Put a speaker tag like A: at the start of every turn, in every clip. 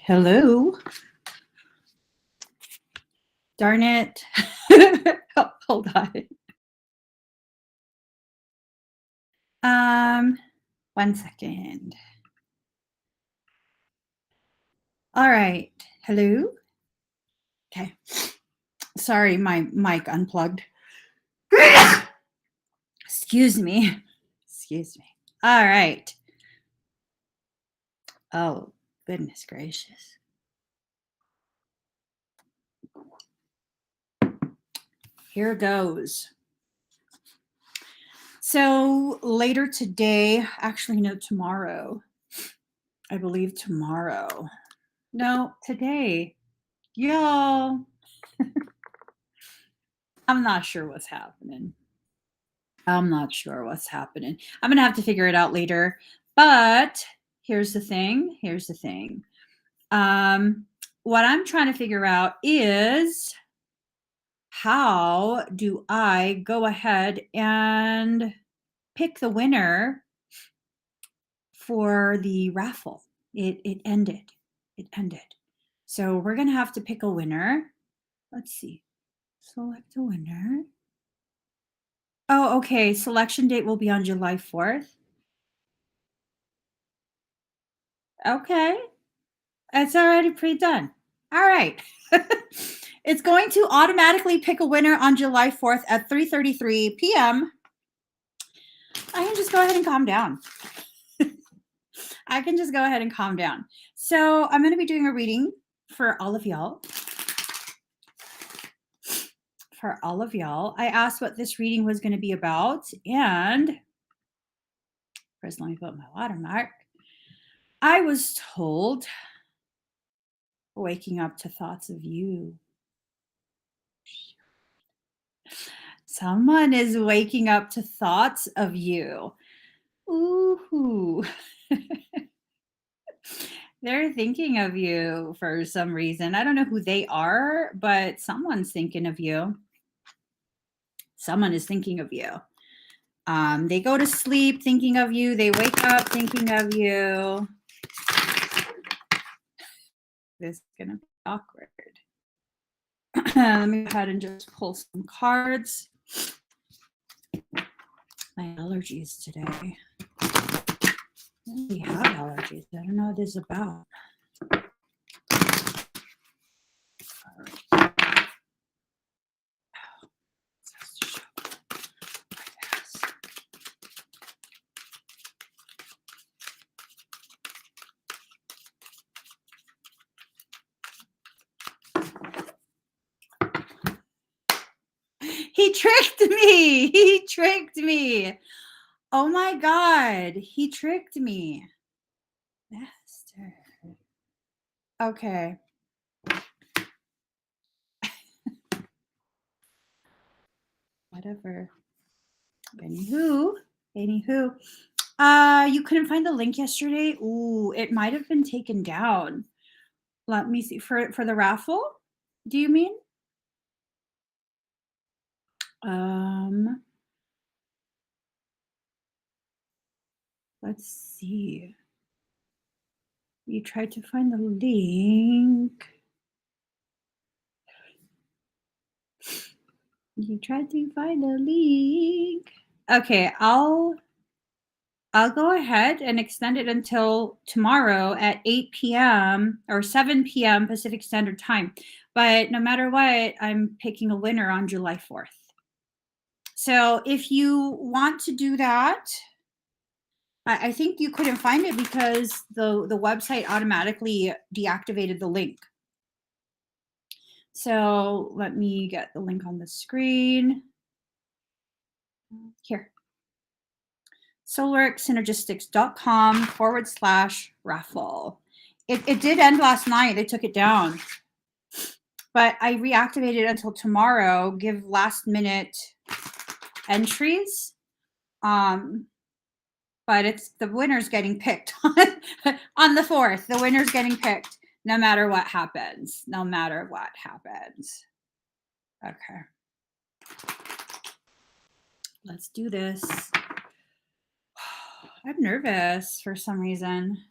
A: Hello. Darn it. Hold on. 1 second. All right. Hello. Okay. Sorry, my mic unplugged. Excuse me. Excuse me. All right. Oh, goodness gracious. Here goes. So later today, actually, no, tomorrow. I believe tomorrow. No, today. Y'all. I'm not sure what's happening. I'm not sure what's happening. I'm going to have to figure it out later. But here's the thing. Here's the thing. What I'm trying to figure out is how do I go ahead and pick the winner for the raffle? It ended. It ended. So we're going to have to pick a winner. Let's see. Select a winner. Oh, okay. Selection date will be on July 4th. Okay. It's already pre-done. All right. It's going to automatically pick a winner on July 4th at 3:33 p.m. I can just go ahead and calm down. I can just go ahead and calm down. So I'm going to be doing a reading for all of y'all. For all of y'all. I asked what this reading was going to be about. And first, let me put my watermark. I was told waking up to thoughts of you. Someone is waking up to thoughts of you. Ooh. They're thinking of you for some reason. I don't know who they are, but someone's thinking of you. Someone is thinking of you. They go to sleep thinking of you. They wake up thinking of you. This is going to be awkward. Let me go ahead and just pull some cards. My allergies today. We have allergies. I don't know what this is about. All right. He tricked me. He tricked me. Oh my God. He tricked me. Bastard. Okay. Whatever. Anywho. You couldn't find the link yesterday? Ooh, it might have been taken down. Let me see. For the raffle? Do you mean? Let's see. You tried to find the link. You tried to find the link. Okay, I'll go ahead and extend it until tomorrow at 8 p.m. or 7 p.m. Pacific Standard Time. But no matter what, I'm picking a winner on July 4th. So if you want to do that, I think you couldn't find it because the website automatically deactivated the link. So let me get the link on the screen. Here. solarsynergistics.com/raffle. It did end last night. They took it down. But I reactivated until tomorrow. Give last minute entries. But it's the winner's getting picked on the 4th. The winner's getting picked no matter what happens. No matter what happens. Okay. Let's do this. I'm nervous for some reason.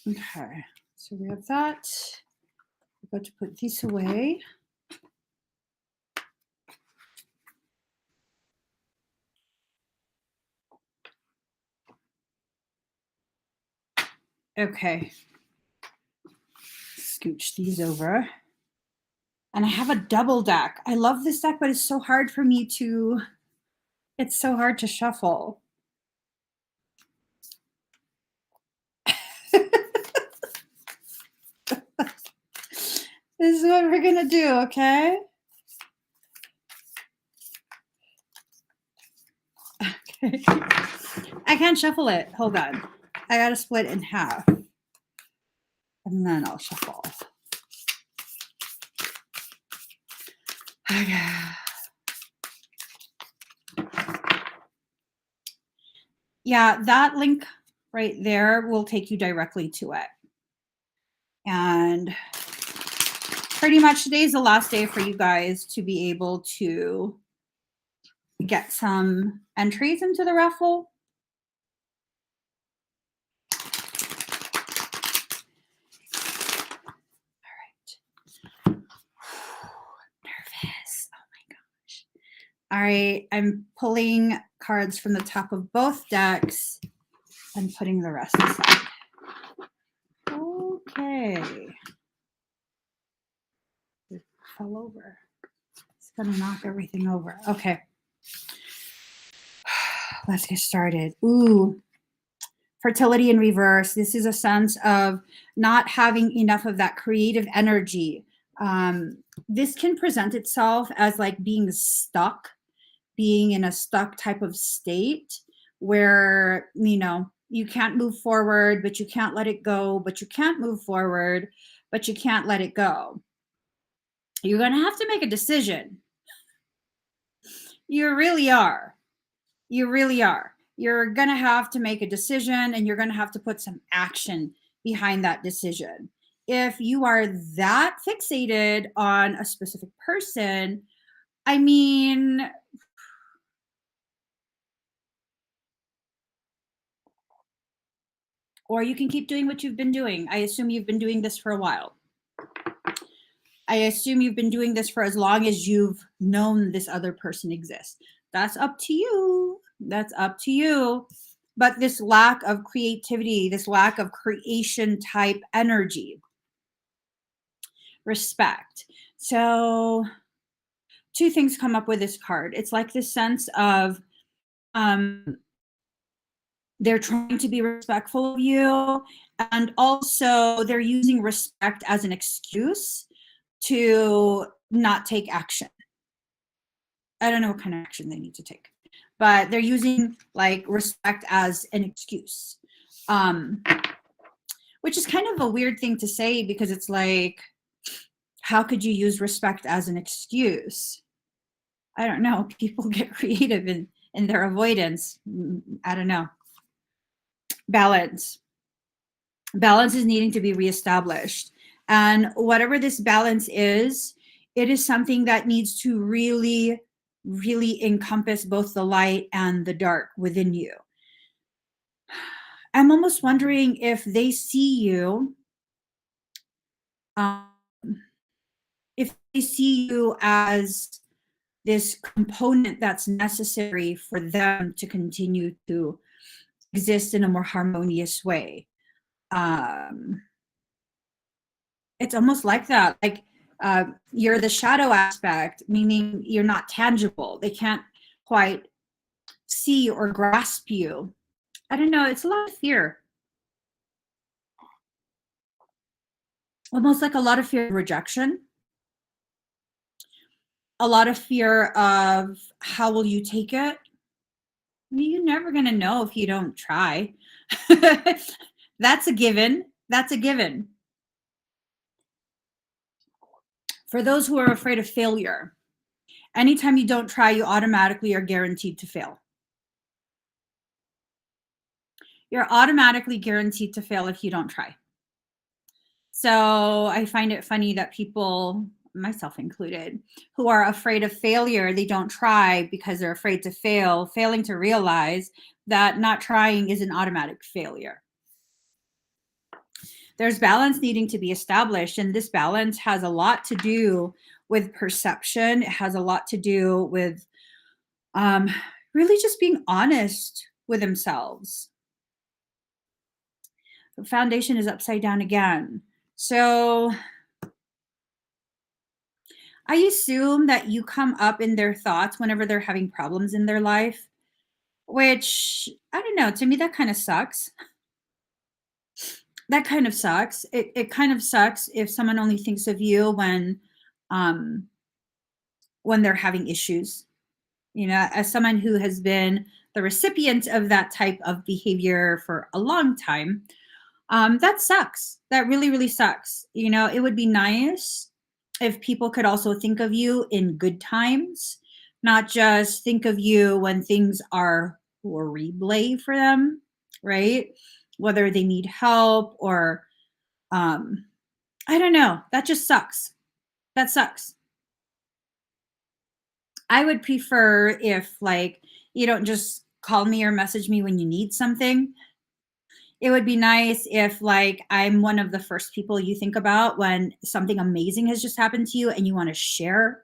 A: Okay, so we have that. We're going to put this away. Okay. Scooch these over. And I have a double deck. I love this deck, but it's so hard for me to, it's so hard to shuffle. This is what we're going to do, okay? Okay. I can't shuffle it. Hold on. I got to split in half. And then I'll shuffle. Okay. Yeah, that link right there will take you directly to it. And pretty much today's the last day for you guys to be able to get some entries into the raffle. All right. Nervous. Oh my gosh. All right. I'm pulling cards from the top of both decks and putting the rest aside. Okay. It fell over. It's going to knock everything over. Okay. Let's get started. Ooh. Fertility in reverse. This is a sense of not having enough of that creative energy. This can present itself as like being stuck, being in a stuck type of state where, you know, you can't move forward, but you can't let it go, but you can't move forward, but you can't let it go. You're going to have to make a decision. You really are. You really are. You're going to have to make a decision and you're going to have to put some action behind that decision. If you are that fixated on a specific person, I mean, or you can keep doing what you've been doing. I assume you've been doing this for a while. I assume you've been doing this for as long as you've known this other person exists. That's up to you. That's up to you. But this lack of creativity, this lack of creation type energy, respect. So two things come up with this card. It's like this sense of they're trying to be respectful of you, and also they're using respect as an excuse to not take action. I don't know what kind of action they need to take, but they're using like respect as an excuse, which is kind of a weird thing to say because it's like, how could you use respect as an excuse? I don't know. People get creative in their avoidance. I don't know. Balance. Balance is needing to be reestablished. And whatever this balance is, it is something that needs to really, really encompass both the light and the dark within you. I'm almost wondering if they see you, if they see you as this component that's necessary for them to continue to exist in a more harmonious way. It's almost like that, like you're the shadow aspect, meaning you're not tangible. They can't quite see or grasp you. I don't know. It's a lot of fear. Almost like a lot of fear of rejection. A lot of fear of how will you take it? You're never going to know if you don't try. That's a given. That's a given. For those who are afraid of failure, anytime you don't try, you automatically are guaranteed to fail. You're automatically guaranteed to fail if you don't try. So I find it funny that people, myself included, who are afraid of failure, they don't try because they're afraid to fail, failing to realize that not trying is an automatic failure. There's balance needing to be established, and this balance has a lot to do with perception. It has a lot to do with um, really just being honest with themselves. The foundation is upside down again. So I assume that you come up in their thoughts whenever they're having problems in their life, which I don't know. To me, that kind of sucks. That kind of sucks. It kind of sucks if someone only thinks of you um, when they're having issues. You know, as someone who has been the recipient of that type of behavior for a long time, that sucks. That really, really sucks. You know, it would be nice if people could also think of you in good times, not just think of you when things are horrible for them, right? Whether they need help or, um, I don't know. That just sucks. That sucks. I would prefer if, like, you don't just call me or message me when you need something. It would be nice if, like, I'm one of the first people you think about when something amazing has just happened to you and you want to share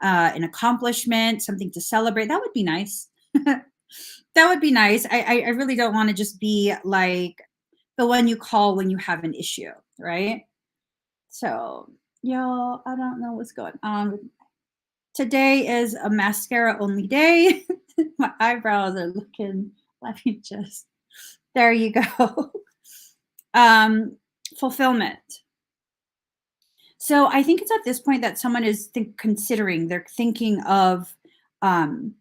A: an accomplishment, something to celebrate. That would be nice. That would be nice. I really don't want to just be like the one you call when you have an issue, right? So, y'all, I don't know what's going on. Today is a mascara only day. My eyebrows are looking, let me just, there you go. um, Fulfillment. So I think it's at this point that someone is considering, they're thinking of, um,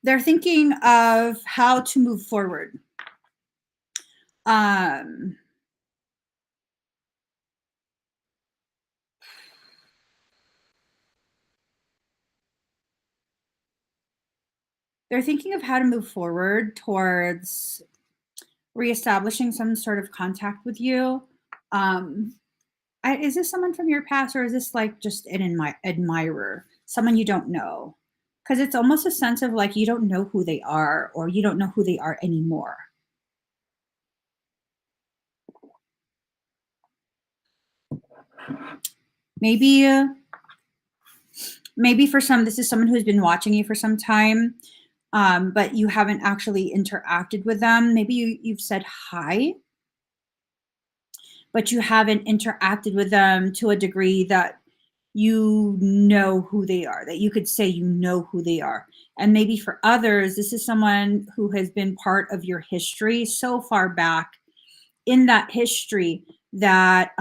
A: they're thinking of how to move forward. Um, they're thinking of how to move forward towards reestablishing some sort of contact with you. Um, is this someone from your past, or is this like just an admirer, someone you don't know? Because it's almost a sense of like you don't know who they are, or you don't know who they are anymore. Maybe, maybe for some, this is someone who's been watching you for some time, but you haven't actually interacted with them. Maybe you've said hi, but you haven't interacted with them to a degree that you know who they are, that you could say you know who they are. And maybe for others, this is someone who has been part of your history so far back in that history that,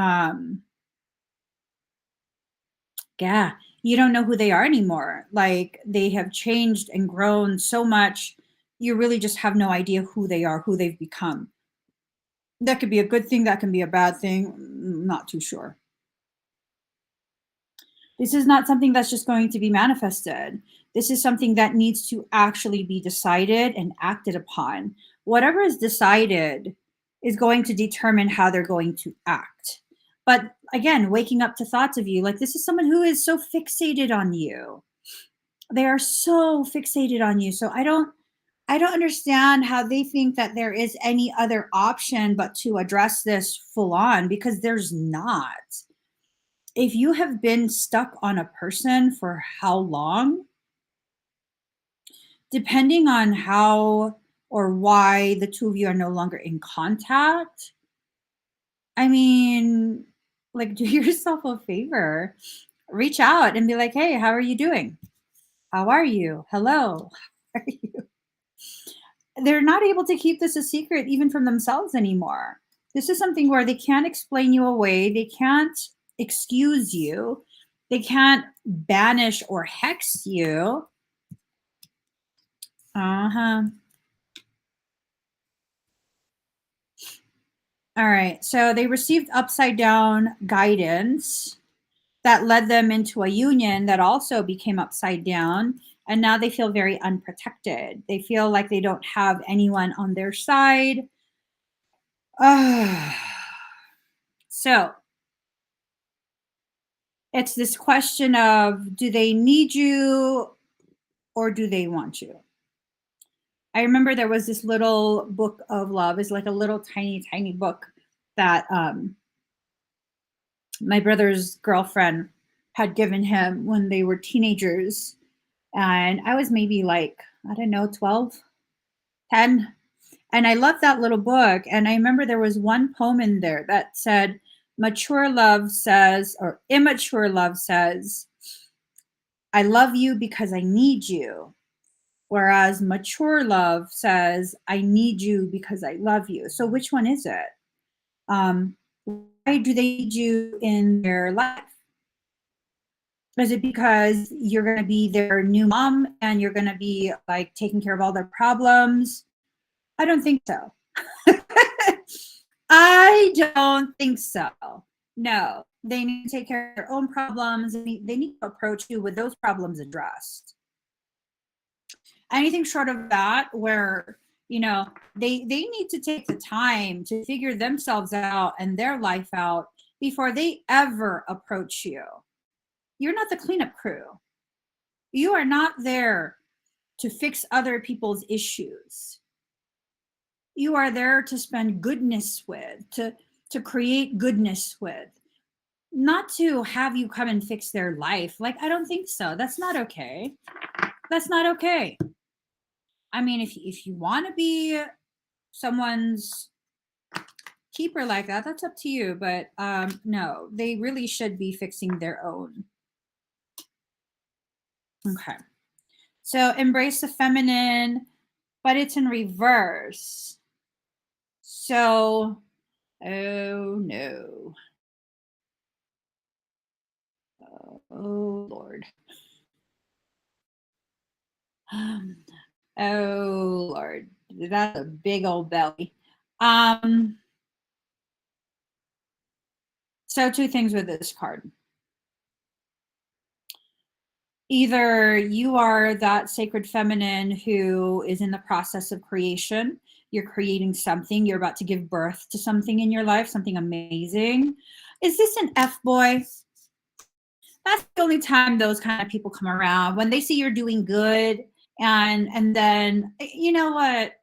A: yeah, you don't know who they are anymore. Like they have changed and grown so much. You really just have no idea who they are, who they've become. That could be a good thing, that can be a bad thing. Not too sure. This is not something that's just going to be manifested. This is something that needs to actually be decided and acted upon. Whatever is decided is going to determine how they're going to act. But again, waking up to thoughts of you, like this is someone who is so fixated on you. They are so fixated on you. So I don't understand how they think that there is any other option but to address this full on, because there's not. If you have been stuck on a person for how long, depending on how or why the two of you are no longer in contact, I mean, like, do yourself a favor. Reach out and be like, hey, how are you doing? How are you? Hello. How are you? They're not able to keep this a secret even from themselves anymore. This is something where they can't explain you away. They can't excuse you. They can't banish or hex you. Uh-huh. All right. So they received upside down guidance that led them into a union that also became upside down. And now they feel very unprotected. They feel like they don't have anyone on their side. So it's this question of, do they need you or do they want you? I remember there was this little book of love. It's like a little tiny, tiny book that my brother's girlfriend had given him when they were teenagers. And I was maybe like, I don't know, 12, 10. And I loved that little book. And I remember there was one poem in there that said, mature love says, or immature love says, I love you because I need you. Whereas mature love says, I need you because I love you. So which one is it? Why do they need you in their life? Is it because you're going to be their new mom and you're going to be like taking care of all their problems? I don't think so. I don't think so. No, they need to take care of their own problems. They need to approach you with those problems addressed. Anything short of that, where they need to take the time to figure themselves out and their life out before they ever approach you. You're not the cleanup crew. You are not there to fix other people's issues. You are there to spend goodness with, to create goodness with, not to have you come and fix their life. Like, I don't think so. That's not okay. That's not okay. I mean, if you want to be someone's keeper like that, that's up to you. But no, they really should be fixing their own. Okay. So embrace the feminine, but it's in reverse. So, oh no. Oh Lord. Oh Lord. That's a big old belly. So two things with this card. Either you are that sacred feminine who is in the process of creation. You're creating something. You're about to give birth to something in your life, something amazing. Is this an F-boy? That's the only time those kind of people come around, when they see you're doing good. And then, you know what?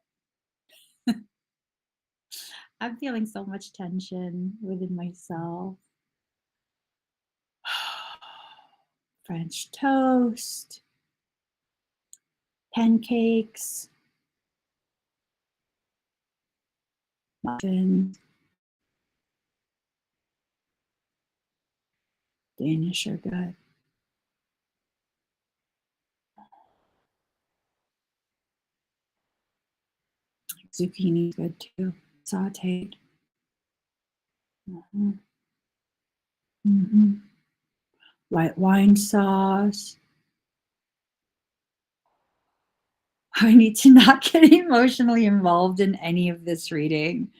A: I'm feeling so much tension within myself. French toast, pancakes, muffins, Danish are good. Zucchini is good too, sauteed. Mm-hmm. Mm-hmm. White wine sauce. I need to not get emotionally involved in any of this reading.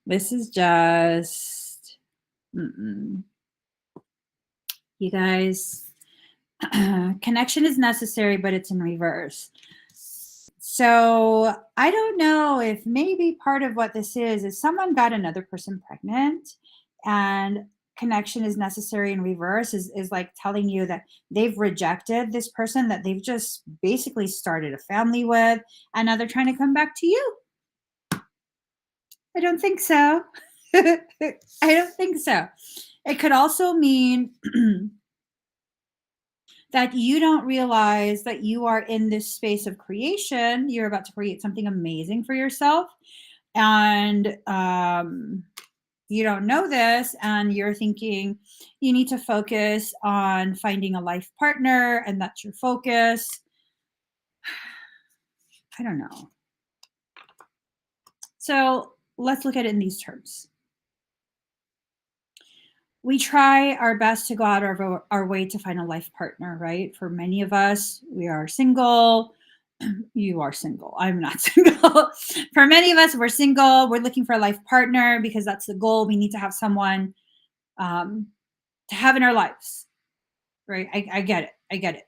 A: This is just, you guys, connection is necessary, but it's in reverse. So I don't know if maybe part of what this is someone got another person pregnant, and connection is necessary in reverse is like telling you that they've rejected this person that they've just basically started a family with, and now they're trying to come back to you. I don't think so. I don't think so. It could also mean that you don't realize that you are in this space of creation. You're about to create something amazing for yourself. And you don't know this, and you're thinking you need to focus on finding a life partner, and that's your focus. I don't know. So let's look at it in these terms. We try our best to go out of our way to find a life partner, right? For many of us, we are single. You are single. I'm not single. For many of us, we're single. We're looking for a life partner because that's the goal. We need to have someone to have in our lives, right? I get it. I get it.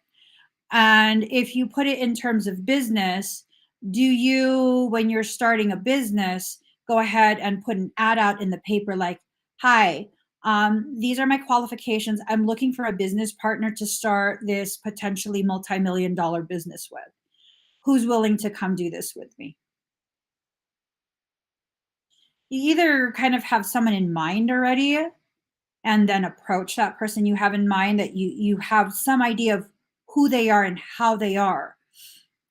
A: And if you put it in terms of business, do you, when you're starting a business, go ahead and put an ad out in the paper like, hi, These are my qualifications. I'm looking for a business partner to start this potentially multi-million dollar business with. Who's willing to come do this with me? You either kind of have someone in mind already and then approach that person you have in mind, that you have some idea of who they are and how they are,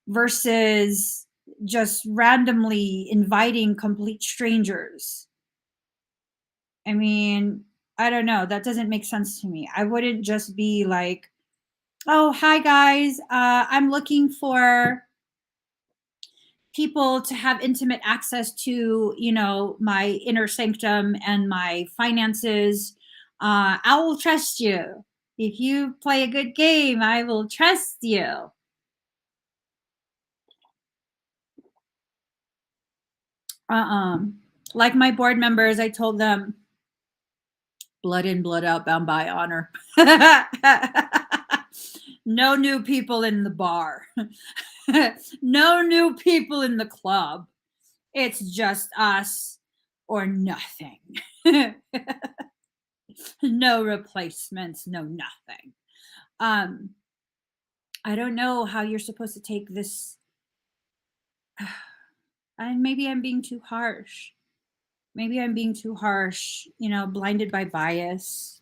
A: versus just randomly inviting complete strangers. I mean, I don't know, that doesn't make sense to me. I wouldn't just be like, "Oh, hi guys. I'm looking for people to have intimate access to, my inner sanctum and my finances. I will trust you. If you play a good game, I will trust you." Uh-uh. Like my board members, I told them, blood in, blood out, bound by honor. No new people in the bar. No new people in the club. It's just us or nothing. No replacements, no nothing. Um, I don't know how you're supposed to take this. And maybe I'm being too harsh. Maybe I'm being too harsh, blinded by bias.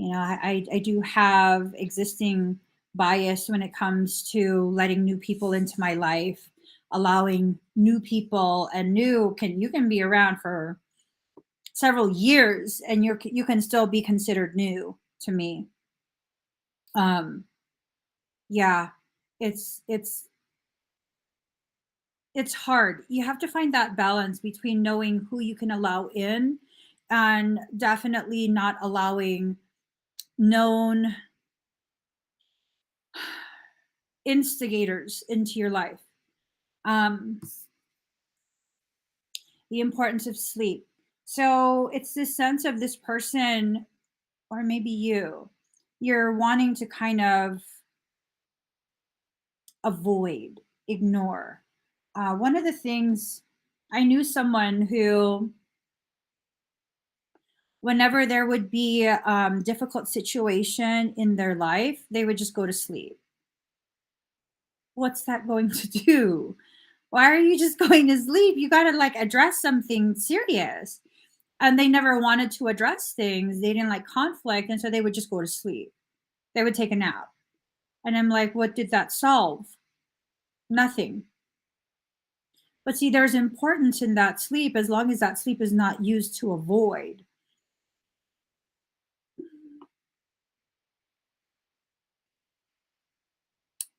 A: I do have existing bias when it comes to letting new people into my life, allowing new people, and you can be around for several years and you can still be considered new to me. Um yeah, it's it's hard. You have to find that balance between knowing who you can allow in and definitely not allowing known instigators into your life. Um, the importance of sleep. So it's this sense of this person, or maybe you're wanting to kind of avoid, ignore. One of the things, I knew someone who, whenever there would be a difficult situation in their life, they would just go to sleep. What's that going to do? Why are you just going to sleep? You got to like address something serious. And they never wanted to address things. They didn't like conflict. And so they would just go to sleep. They would take a nap. And I'm like, what did that solve? Nothing. But see, there's importance in that sleep as long as that sleep is not used to avoid.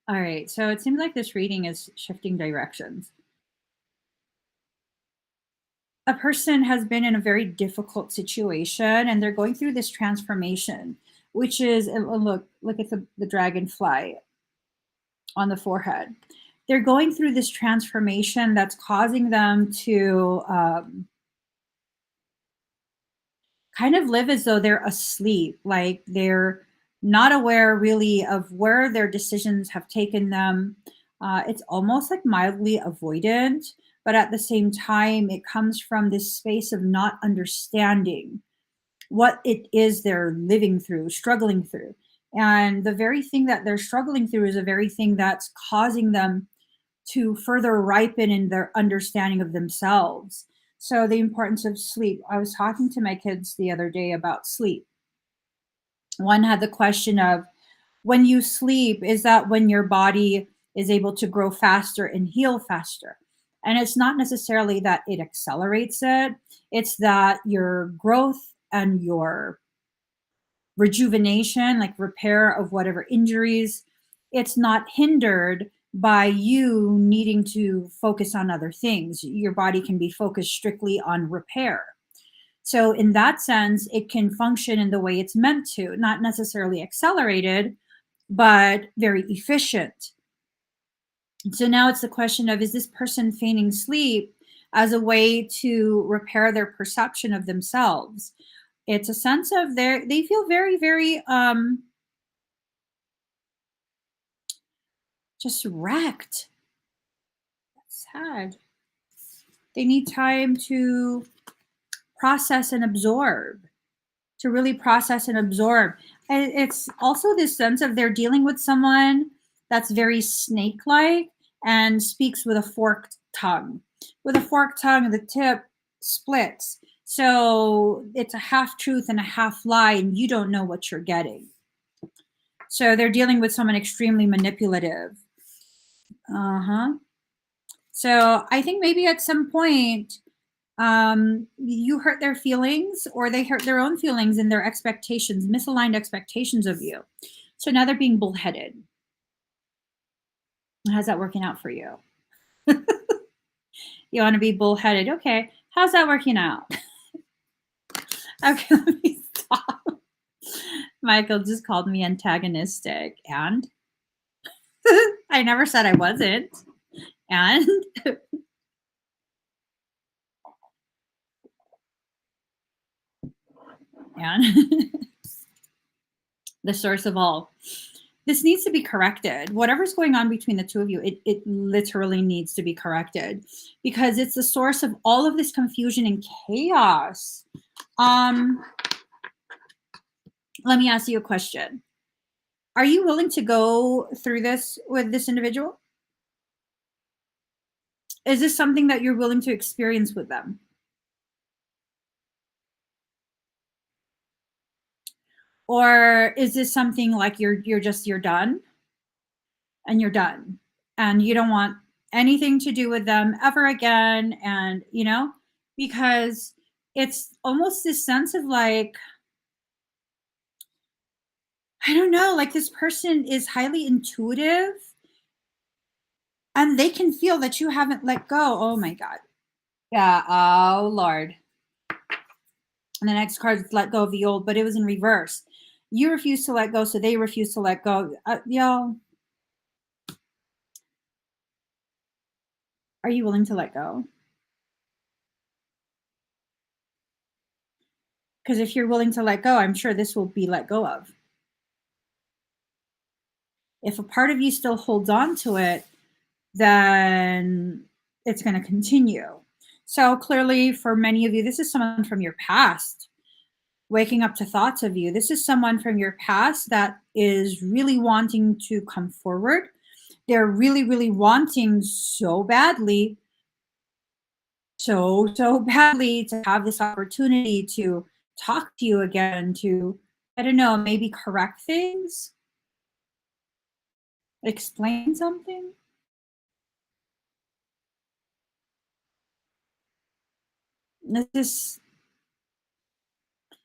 A: All right. So it seems like this reading is shifting directions. A person has been in a very difficult situation and they're going through this transformation, which is look at the dragonfly on the forehead. They're going through this transformation that's causing them to kind of live as though they're asleep, like they're not aware really of where their decisions have taken them. It's almost like mildly avoidant, but at the same time, it comes from this space of not understanding what it is they're living through, struggling through. And the very thing that they're struggling through is the very thing that's causing them to further ripen in their understanding of themselves. So, the importance of sleep. I was talking to my kids the other day about sleep. One had the question of, when you sleep, is that when your body is able to grow faster and heal faster? And it's not necessarily that it accelerates it, it's that your growth and your rejuvenation, like repair of whatever injuries, it's not hindered by you needing to focus on other things. Your body can be focused strictly on repair. So, in that sense, it can function in the way it's meant to, not necessarily accelerated, but very efficient. So, now it's the question of, is this person feigning sleep as a way to repair their perception of themselves? It's a sense of they feel very, very just wrecked. Sad. They need time to process and absorb, to really process and absorb. And it's also this sense of they're dealing with someone that's very snake-like and speaks with a forked tongue. With a forked tongue, the tip splits. So it's a half truth and a half lie, and you don't know what you're getting. So they're dealing with someone extremely manipulative. So I think maybe at some point, you hurt their feelings, or they hurt their own feelings and their expectations, misaligned expectations of you. So now they're being bullheaded. How's that working out for you? You want to be bullheaded. Okay. How's that working out? Okay, let me stop. Michael just called me antagonistic. And I never said I wasn't. And the source of all. This needs to be corrected. Whatever's going on between the two of you, it literally needs to be corrected, because it's the source of all of this confusion and chaos. Let me ask you a question. Are you willing to go through this with this individual? Is this something that you're willing to experience with them? Or is this something like you're done, and you're done, and you don't want anything to do with them ever again? And because it's almost this sense of like, I don't know, like this person is highly intuitive and they can feel that you haven't let go. Oh my God. Yeah. Oh Lord. And the next card is let go of the old, but it was in reverse. You refuse to let go, so they refuse to let go. Y'all, are you willing to let go? Because if you're willing to let go, I'm sure this will be let go of. If a part of you still holds on to it, then it's going to continue. So clearly, for many of you, this is someone from your past waking up to thoughts of you. This is someone from your past that is really wanting to come forward. They're really, really wanting so badly, so badly, to have this opportunity to talk to you again, to, I don't know, maybe correct things, explain something. This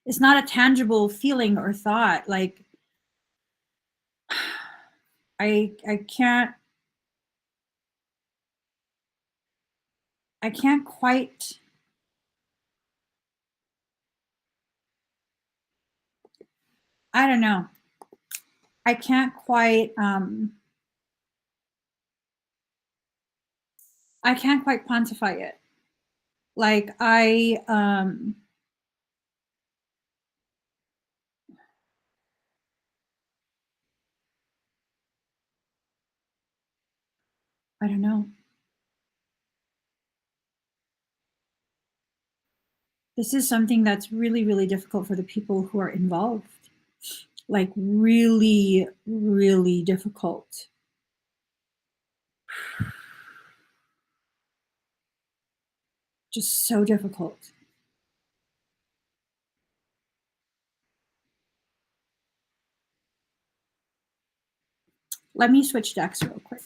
A: it's not a tangible feeling or thought. Like I can't quite, I don't know. I can't quite quantify it. Like I don't know. This is something that's really, really difficult for the people who are involved. Like really, really difficult. Just so difficult. Let me switch decks real quick.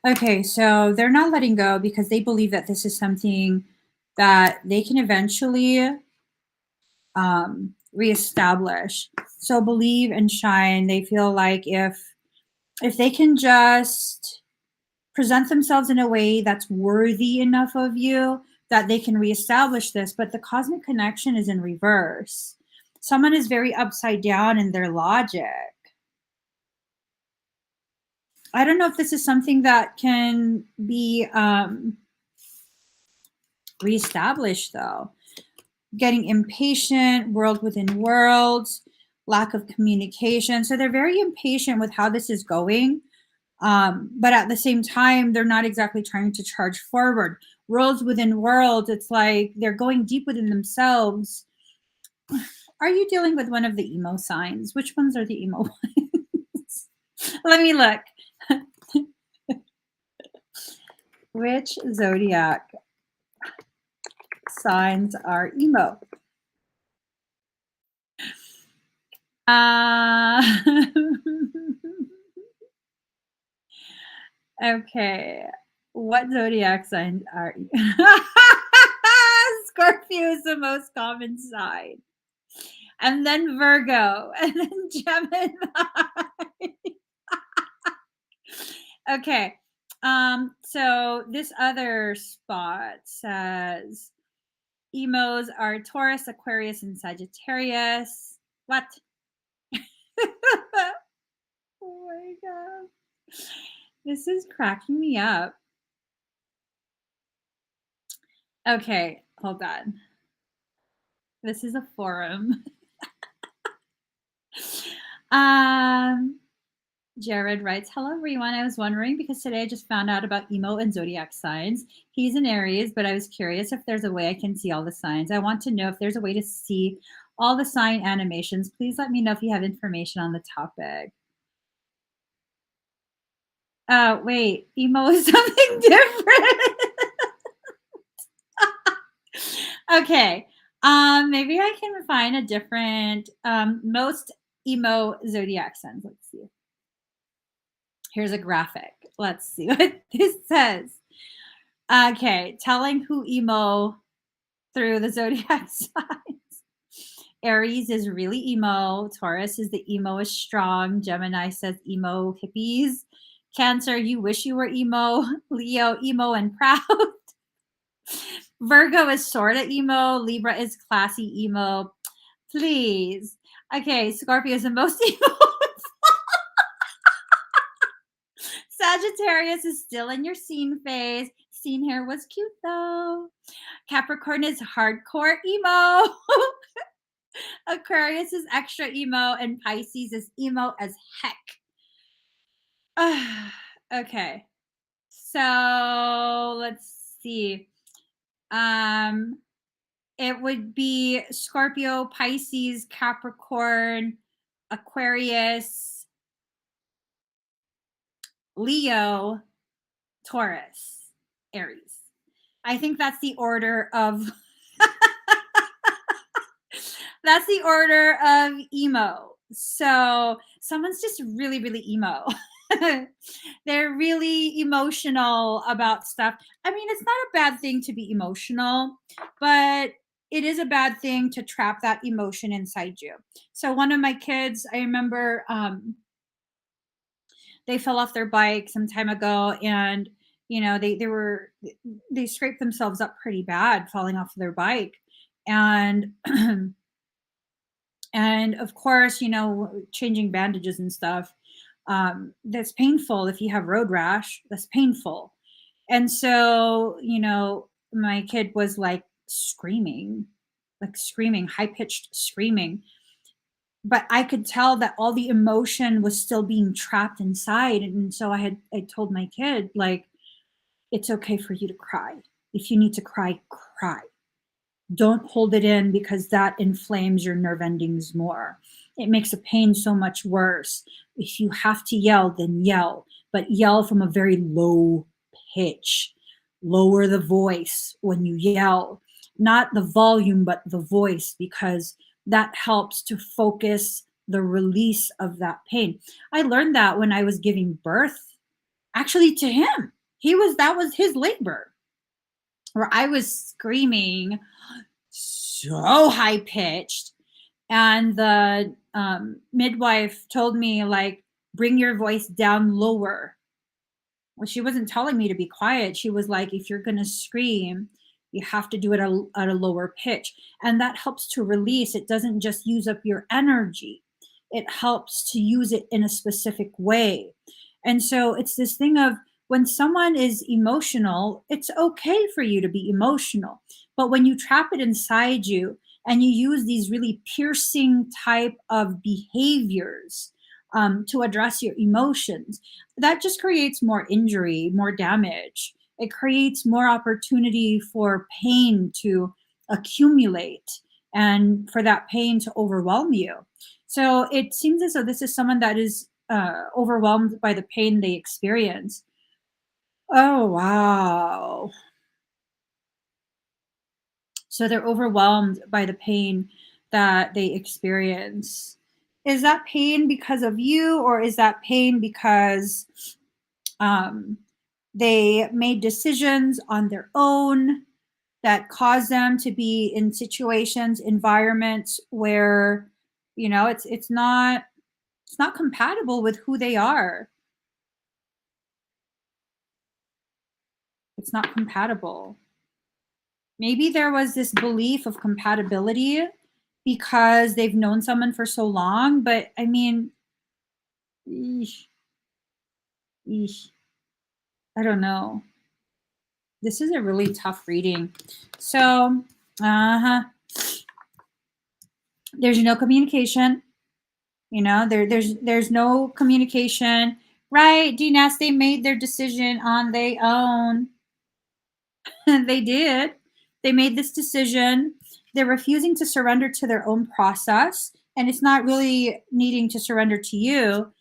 A: Okay, so they're not letting go because they believe that this is something that they can eventually reestablish. So believe and shine. They feel like if they can just present themselves in a way that's worthy enough of you, that they can reestablish this. But the cosmic connection is in reverse. Someone is very upside down in their logic. I don't know if this is something that can be reestablished, though. Getting impatient, world within worlds, lack of communication. So they're very impatient with how this is going. But at the same time, they're not exactly trying to charge forward. worlds within worlds. It's like they're going deep within themselves. Are you dealing with one of the emo signs? Which ones are the emo ones? Let me look. Which zodiac signs are emo? Uh, okay. What zodiac signs are Scorpio is the most common sign. And then Virgo, and then Gemini. Okay. So this other spot says emos are Taurus, Aquarius, and Sagittarius. What? Oh my god. This is cracking me up. Okay, hold on. This is a forum. Jared writes, hello everyone. I was wondering because today I just found out about emo and zodiac signs. He's an Aries, but I was curious if there's a way I can see all the signs. I want to know if there's a way to see all the sign animations. Please let me know if you have information on the topic. Wait, emo is something different. Okay. Maybe I can find a different most emo zodiac signs. Let's see. Here's a graphic. Let's see what this says. Okay, telling who emo through the zodiac signs. Aries is really emo. Taurus is the emo is strong. Gemini says emo hippies. Cancer, you wish you were emo. Leo, emo and proud. Virgo is sort of emo. Libra is classy emo. Please. Okay, Scorpio is the most emo. Sagittarius is still in your scene phase. Scene hair was cute though. Capricorn is hardcore emo. Aquarius is extra emo. And Pisces is emo as heck. Okay. So let's see. It would be Scorpio, Pisces, Capricorn, Aquarius, Leo, Taurus, Aries. I think that's the order of that's the order of emo. So someone's just really, really emo. They're really emotional about stuff. I mean, it's not a bad thing to be emotional, but it is a bad thing to trap that emotion inside you. So one of my kids, I remember they fell off their bike some time ago, and they scraped themselves up pretty bad falling off their bike. And and of course, changing bandages and stuff, that's painful. If you have road rash, that's painful. And so, my kid was like screaming, high pitched screaming. But I could tell that all the emotion was still being trapped inside. And so I told my kid, like, it's okay for you to cry. If you need to cry, cry. Don't hold it in, because that inflames your nerve endings more. It makes the pain so much worse. If you have to yell, then yell, but yell from a very low pitch. Lower the voice when you yell, not the volume, but the voice, because that helps to focus the release of that pain. I learned that when I was giving birth, actually, to him. That was his labor, where I was screaming so high pitched, and the midwife told me, like, bring your voice down lower. Well, she wasn't telling me to be quiet. She was like, if you're going to scream, you have to do it at a lower pitch. And that helps to release. It doesn't just use up your energy. It helps to use it in a specific way. And so it's this thing of, when someone is emotional, it's okay for you to be emotional. But when you trap it inside you and you use these really piercing type of behaviors to address your emotions, that just creates more injury, more damage. it creates more opportunity for pain to accumulate and for that pain to overwhelm you. So it seems as though this is someone that is overwhelmed by the pain they experience. Oh, wow. So they're overwhelmed by the pain that they experience. Is that pain because of you, or is that pain because um, they made decisions on their own that caused them to be in situations, environments where, it's not compatible with who they are. It's not compatible. Maybe there was this belief of compatibility because they've known someone for so long, but I mean, eesh, eesh, I don't know. This is a really tough reading. So, uh-huh. There's no communication. There's no communication. Right, Dinas, they made their decision on their own. They did. They made this decision. They're refusing to surrender to their own process, and it's not really needing to surrender to you.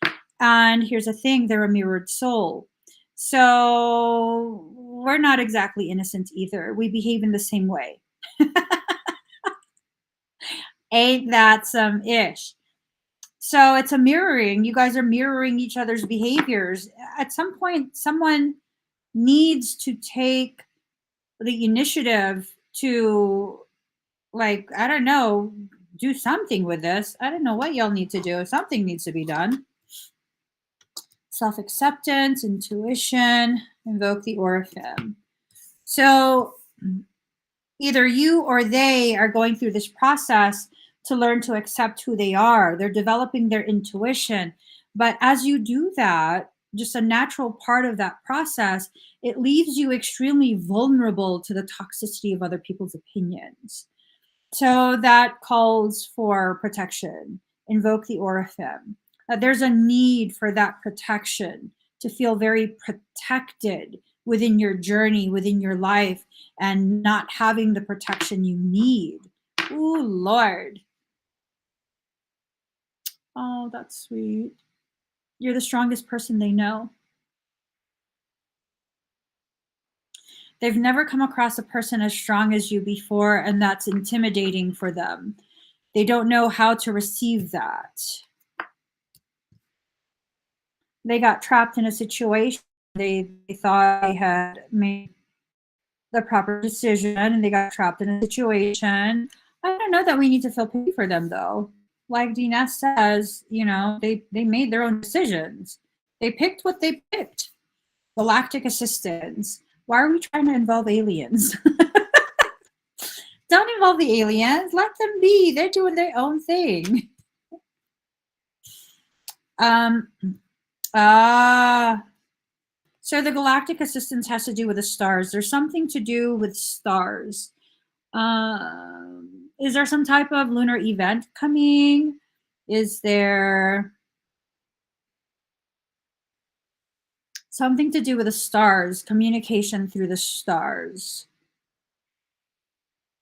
A: And here's the thing, they're a mirrored soul. So we're not exactly innocent either. We behave in the same way. Ain't that some ish? So it's a mirroring. You guys are mirroring each other's behaviors. At some point, someone needs to take the initiative to, like, I don't know, do something with this. I don't know what y'all need to do. Something needs to be done. Self-acceptance, intuition, invoke the Orphan. So either you or they are going through this process to learn to accept who they are. They're developing their intuition. But as you do that, just a natural part of that process, it leaves you extremely vulnerable to the toxicity of other people's opinions. So that calls for protection. Invoke the Orphan. There's a need for that protection, to feel very protected within your journey, within your life, and not having the protection you need. Ooh, Lord. Oh, that's sweet. You're the strongest person they know. They've never come across a person as strong as you before, and that's intimidating for them. They don't know how to receive that. They got trapped in a situation. They thought they had made the proper decision, and they got trapped in a situation. I don't know that we need to feel pity for them, though. Like Dina says, they made their own decisions. They picked what they picked. Galactic assistance. Why are we trying to involve aliens? Don't involve the aliens. Let them be. They're doing their own thing. Um. So the galactic assistance has to do with the stars. There's something to do with stars. Is there some type of lunar event coming? Is there something to do with the stars, communication through the stars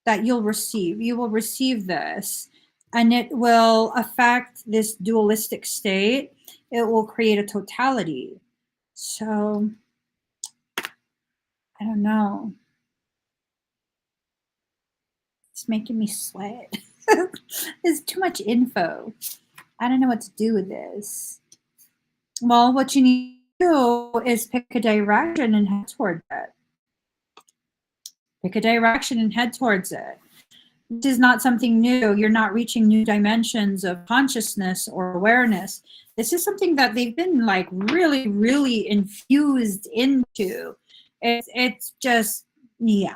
A: that you'll receive? You will receive this, and it will affect this dualistic state. It will create a totality. So, I don't know. It's making me sweat. There's too much info. I don't know what to do with this. Well, what you need to do is pick a direction and head toward it. Pick a direction and head towards it. This is not something new. You're not reaching new dimensions of consciousness or awareness. This is something that they've been like really, really infused into. It's just, yeah.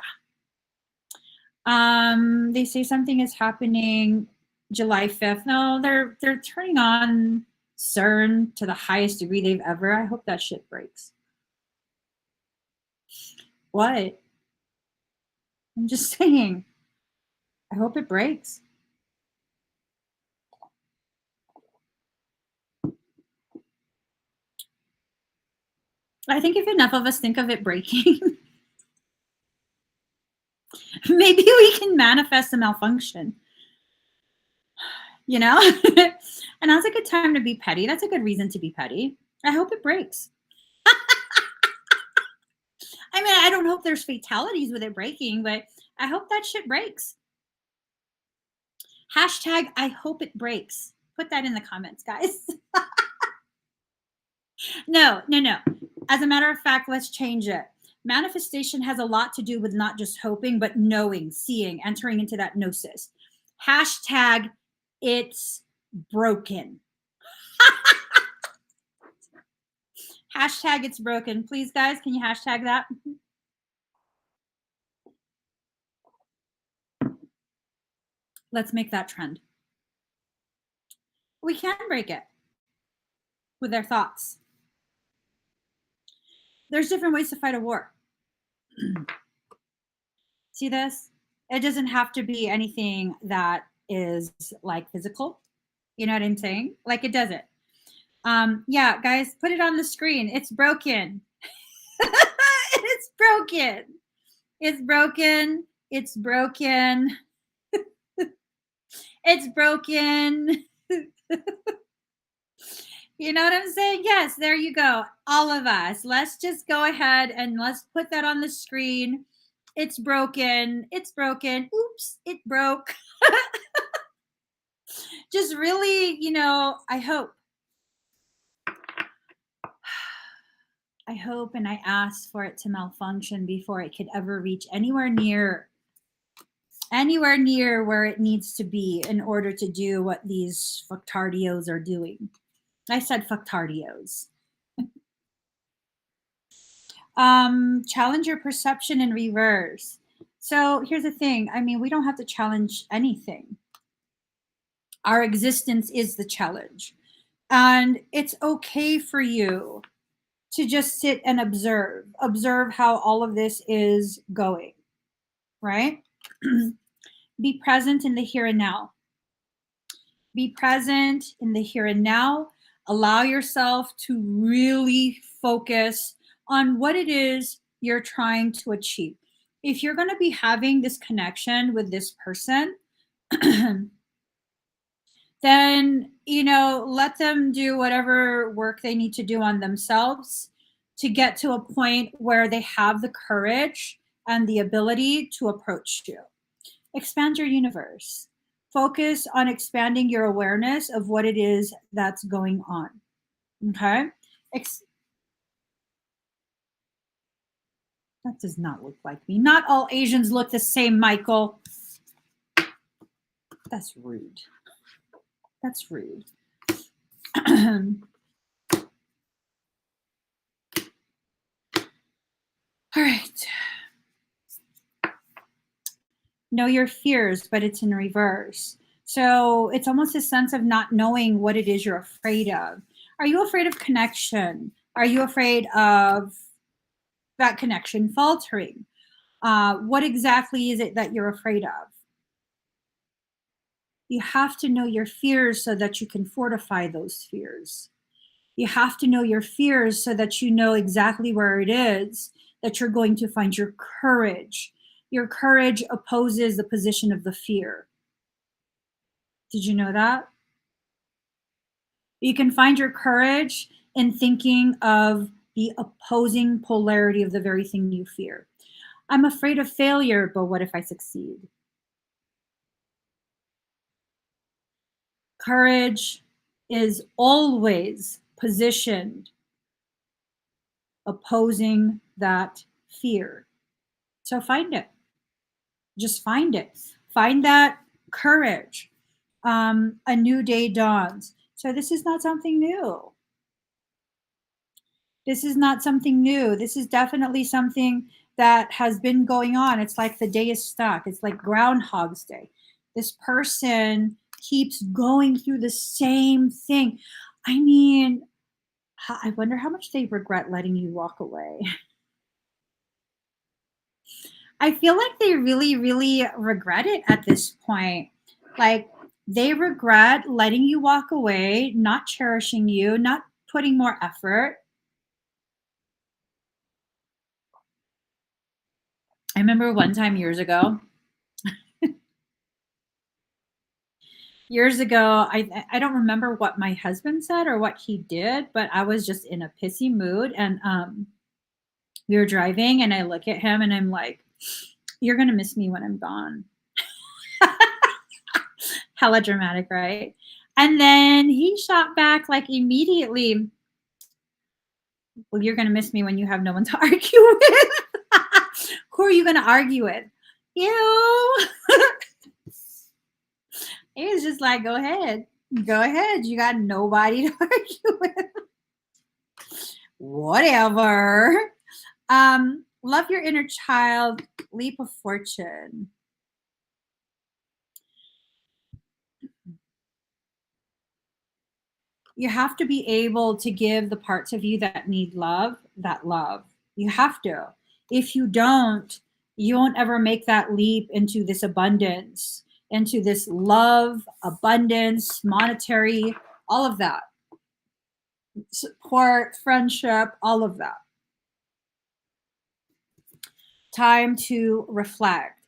A: They say something is happening July 5th. No, they're turning on CERN to the highest degree they've ever. I hope that shit breaks. What? I'm just saying. I hope it breaks. I think if enough of us think of it breaking, Maybe we can manifest a malfunction, you know? And now's a good time to be petty. That's a good reason to be petty. I hope it breaks. I mean, I don't hope there's fatalities with it breaking, but I hope that shit breaks. Hashtag I hope it breaks. Put that in the comments, guys. No, no, no. As a matter of fact, let's change it. Manifestation has a lot to do with not just hoping, but knowing, seeing, entering into that gnosis. Hashtag it's broken. Hashtag it's broken. Please, guys, can you hashtag that? Let's make that trend. We can break it with their thoughts. There's different ways to fight a war. See this? It doesn't have to be anything that is like physical. You know what I'm saying? Like it doesn't. Yeah, guys, put it on the screen. It's broken. It's broken. It's broken. It's broken. It's broken. You know what I'm saying? Yes, there you go. All of us. Let's just go ahead and let's put that on the screen. It's broken. It's broken. Oops, it broke. Just really, I hope and I ask for it to malfunction before it could ever reach anywhere near where it needs to be in order to do what these fucktardios are doing. I said fucktardios. Challenge your perception in reverse. So here's the thing. I mean, we don't have to challenge anything. Our existence is the challenge. And it's okay for you to just sit and observe how all of this is going, right? Be present in the here and now. Be present in the here and now. Allow yourself to really focus on what it is you're trying to achieve. If you're going to be having this connection with this person, then, let them do whatever work they need to do on themselves to get to a point where they have the courage and the ability to approach you. Expand your universe. Focus on expanding your awareness of what it is that's going on. Okay? That does not look like me. Not all Asians look the same, Michael. That's rude. That's rude. All right. Know your fears, but it's in reverse. So it's almost a sense of not knowing what it is you're afraid of. Are you afraid of connection? Are you afraid of that connection faltering? What exactly is it that you're afraid of? You have to know your fears so that you can fortify those fears. You have to know your fears so that you know exactly where it is that you're going to find your courage. Your courage opposes the position of the fear. Did you know that? You can find your courage in thinking of the opposing polarity of the very thing you fear. I'm afraid of failure, but what if I succeed? Courage is always positioned opposing that fear. So find it. Just find it. Find that courage. A new day dawns. So this is not something new. This is not something new. This is definitely something that has been going on. It's like the day is stuck. It's like Groundhog's Day. This person keeps going through the same thing. I mean, I wonder how much they regret letting you walk away. I feel like they really, really regret it at this point. Like they regret letting you walk away, not cherishing you, not putting more effort. I remember one time years ago, years ago, I don't remember what my husband said or what he did, but I was just in a pissy mood, and we were driving, and I look at him and I'm like, "You're gonna miss me when I'm gone." Hella dramatic, right? And then he shot back like immediately, "Well, you're gonna miss me when you have no one to argue with." Who are you gonna argue with? You. It was just like, go ahead. Go ahead. You got nobody to argue with. Whatever. Love your inner child. Leap of fortune. You have to be able to give the parts of you that need love, that love. You have to. If you don't, you won't ever make that leap into this abundance, into this love, abundance, monetary, all of that, support, friendship, all of that. Time to reflect.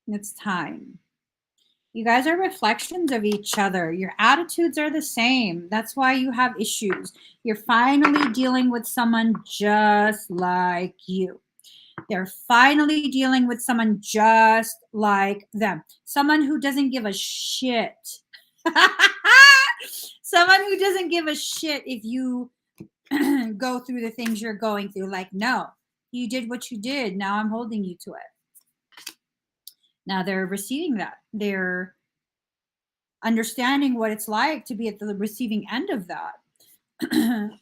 A: It's time. You guys are reflections of each other. Your attitudes are the same. That's why you have issues. You're finally dealing with someone just like you. They're finally dealing with someone just like them. Someone who doesn't give a shit. Someone who doesn't give a shit if you go through the things you're going through. Like, no, you did what you did. Now I'm holding you to it. Now they're receiving that. They're understanding what it's like to be at the receiving end of that.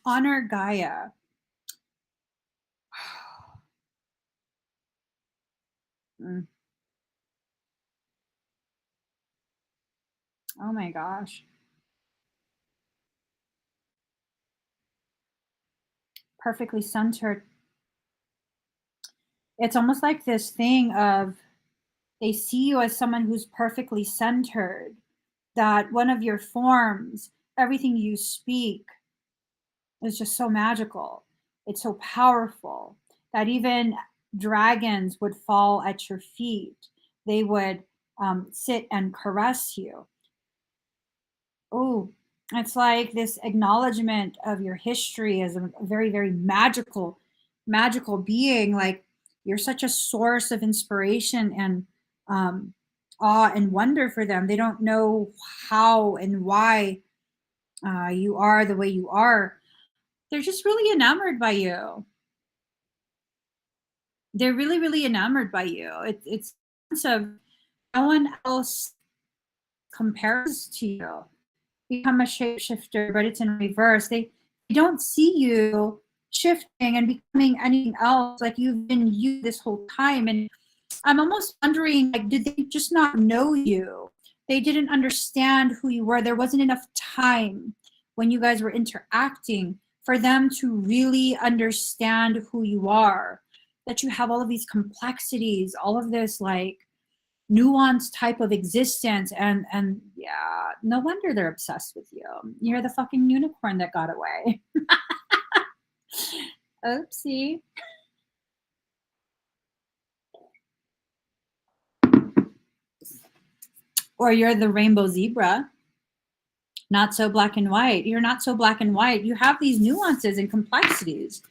A: Honor Gaia. Mm. Oh my gosh. Perfectly centered. It's almost like this thing of they see you as someone who's perfectly centered, that one of your forms, everything you speak is just so magical. It's so powerful that even dragons would fall at your feet. They would sit and caress you. Oh, it's like this acknowledgement of your history as a very, very magical being. Like you're such a source of inspiration and um, awe and wonder for them. They don't know how and why you are the way you are. They're just really enamored by you. They're really, really enamored by you. It's a sense of no one else compares to you. Become a shapeshifter, but it's in reverse. They don't see you shifting and becoming anything else. Like you've been you this whole time. And I'm almost wondering, like, did they just not know you? They didn't understand who you were. There wasn't enough time when you guys were interacting for them to really understand who you are. That you have all of these complexities, all of this like nuanced type of existence, and yeah, no wonder they're obsessed with you. You're the fucking unicorn that got away. Oopsie. Or you're the rainbow zebra. Not so black and white. You're not so black and white. You have these nuances and complexities,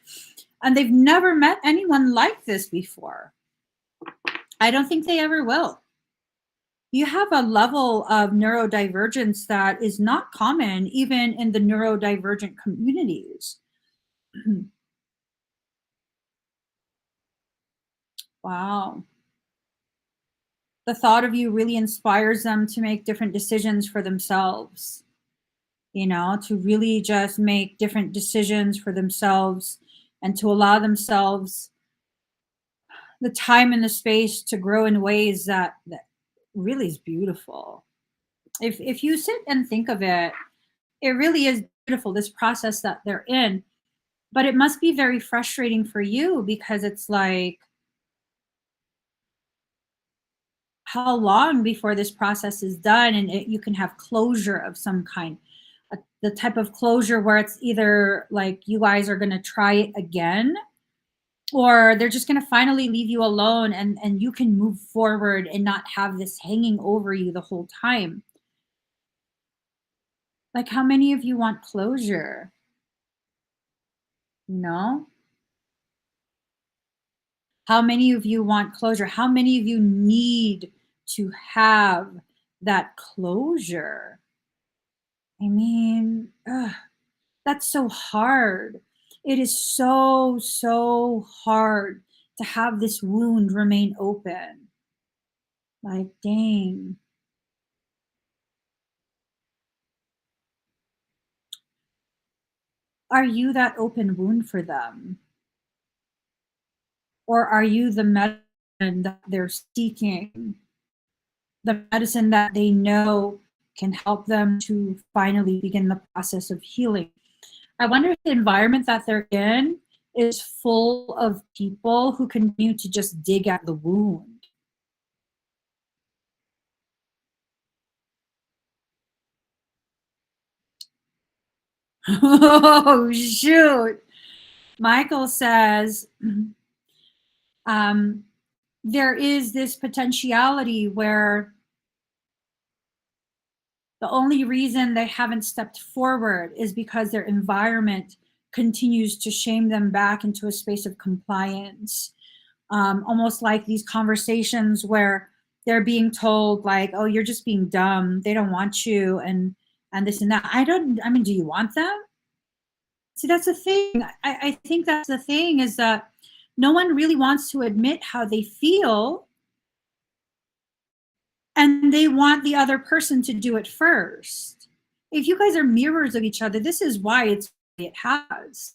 A: and they've never met anyone like this before. I don't think they ever will. You have a level of neurodivergence that is not common even in the neurodivergent communities. Wow. The thought of you really inspires them to make different decisions for themselves, to really just make different decisions for themselves and to allow themselves the time and the space to grow in ways that really is beautiful. If you sit and think of it, it really is beautiful, this process that they're in. But it must be very frustrating for you because it's like, how long before this process is done and you can have closure of some kind, the type of closure where it's either like you guys are going to try it again or they're just going to finally leave you alone, and you can move forward and not have this hanging over you the whole time. Like, how many of you want closure? You know? How many of you want closure? How many of you need to have that closure? I mean, ugh, that's so hard. It is so, so hard to have this wound remain open. Like, dang. Are you that open wound for them? Or are you the medicine that they're seeking? The medicine that they know can help them to finally begin the process of healing. I wonder if the environment that they're in is full of people who continue to just dig at the wound. Oh, shoot. Michael says, um, there is this potentiality where the only reason they haven't stepped forward is because their environment continues to shame them back into a space of compliance. Almost like these conversations where they're being told like, oh, you're just being dumb, they don't want you, and this and that. I mean, do you want them? See, that's the thing. I think that's the thing, is that no one really wants to admit how they feel, and they want the other person to do it first. If you guys are mirrors of each other, this is why it has.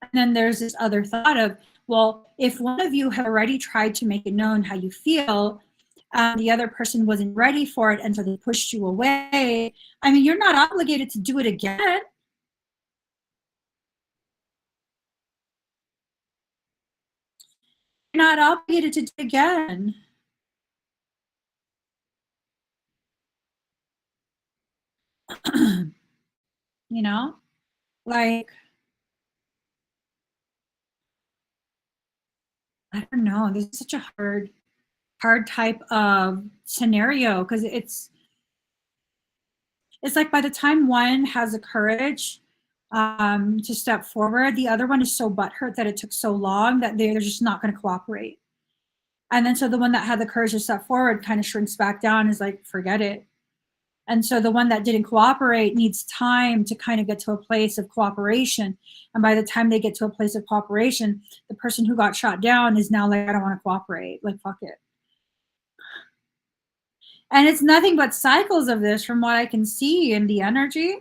A: And then there's this other thought of, well, if one of you had already tried to make it known how you feel, the other person wasn't ready for it, and so they pushed you away. I mean, you're not obligated to do it again. You're not obligated to do it again. You know, like, I don't know. This is such a hard type of scenario, because it's like by the time one has the courage to step forward, the other one is so butthurt that it took so long that they're just not going to cooperate. And then so the one that had the courage to step forward kind of shrinks back down, is like, forget it. And so the one that didn't cooperate needs time to kind of get to a place of cooperation. And by the time they get to a place of cooperation, the person who got shot down is now like, I don't want to cooperate. Like, fuck it. And it's nothing but cycles of this from what I can see in the energy.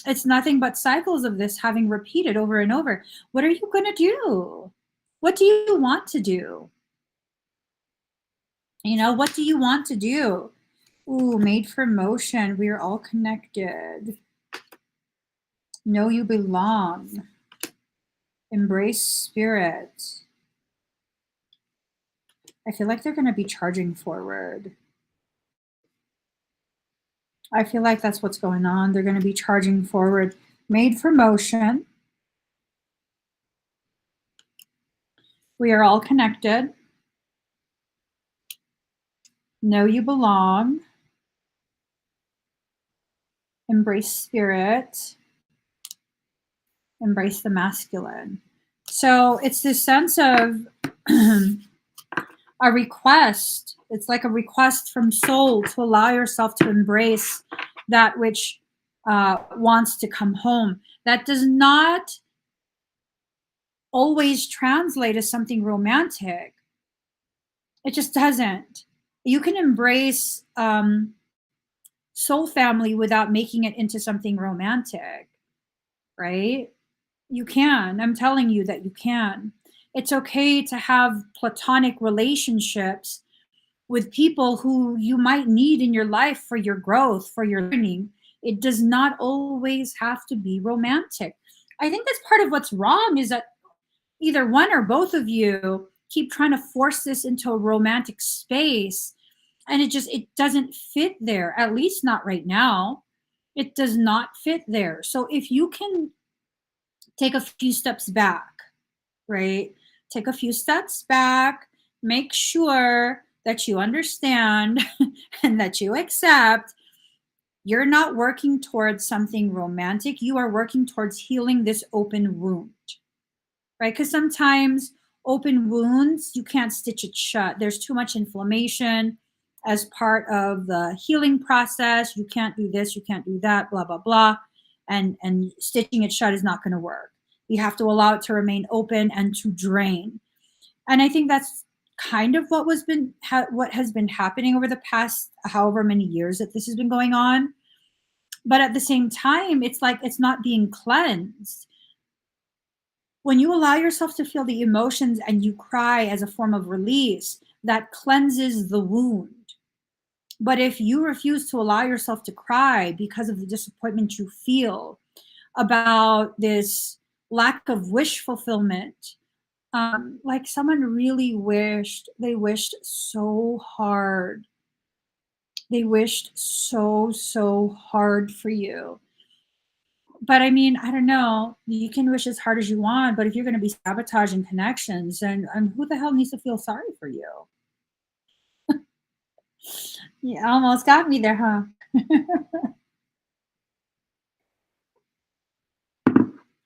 A: It's nothing but cycles of this having repeated over and over. What are you going to do? What do you want to do? You know, what do you want to do? Ooh, made for motion. We are all connected. Know you belong. Embrace spirit. I feel like they're going to be charging forward. I feel like that's what's going on. They're going to be charging forward. Made for motion. We are all connected. Know you belong. Embrace spirit. Embrace the masculine. So it's this sense of a request. It's like a request from soul to allow yourself to embrace that which wants to come home. That does not always translate as something romantic. It just doesn't. You can embrace soul family without making it into something romantic, right? You can. I'm telling you that you can. It's okay to have platonic relationships with people who you might need in your life for your growth, for your learning. It does not always have to be romantic. I think that's part of what's wrong, is that either one or both of you keep trying to force this into a romantic space, and it doesn't fit there, at least not right now. It does not fit there. So if you can take a few steps back, right? Take a few steps back, make sure that you understand and that you accept you're not working towards something romantic. You are working towards healing this open wound, right? Because sometimes open wounds, you can't stitch it shut. There's too much inflammation as part of the healing process. You can't do this, you can't do that, blah, blah, blah. And stitching it shut is not going to work. You have to allow it to remain open and to drain. And I think that's kind of what has been happening over the past however many years that this has been going on. But at the same time, it's like it's not being cleansed. When you allow yourself to feel the emotions and you cry as a form of release, that cleanses the wound. But if you refuse to allow yourself to cry because of the disappointment you feel about this lack of wish fulfillment, like someone really wished so hard. They wished so hard for you. But I mean, I don't know. You can wish as hard as you want, but if you're going to be sabotaging connections, and who the hell needs to feel sorry for you? You almost got me there, huh?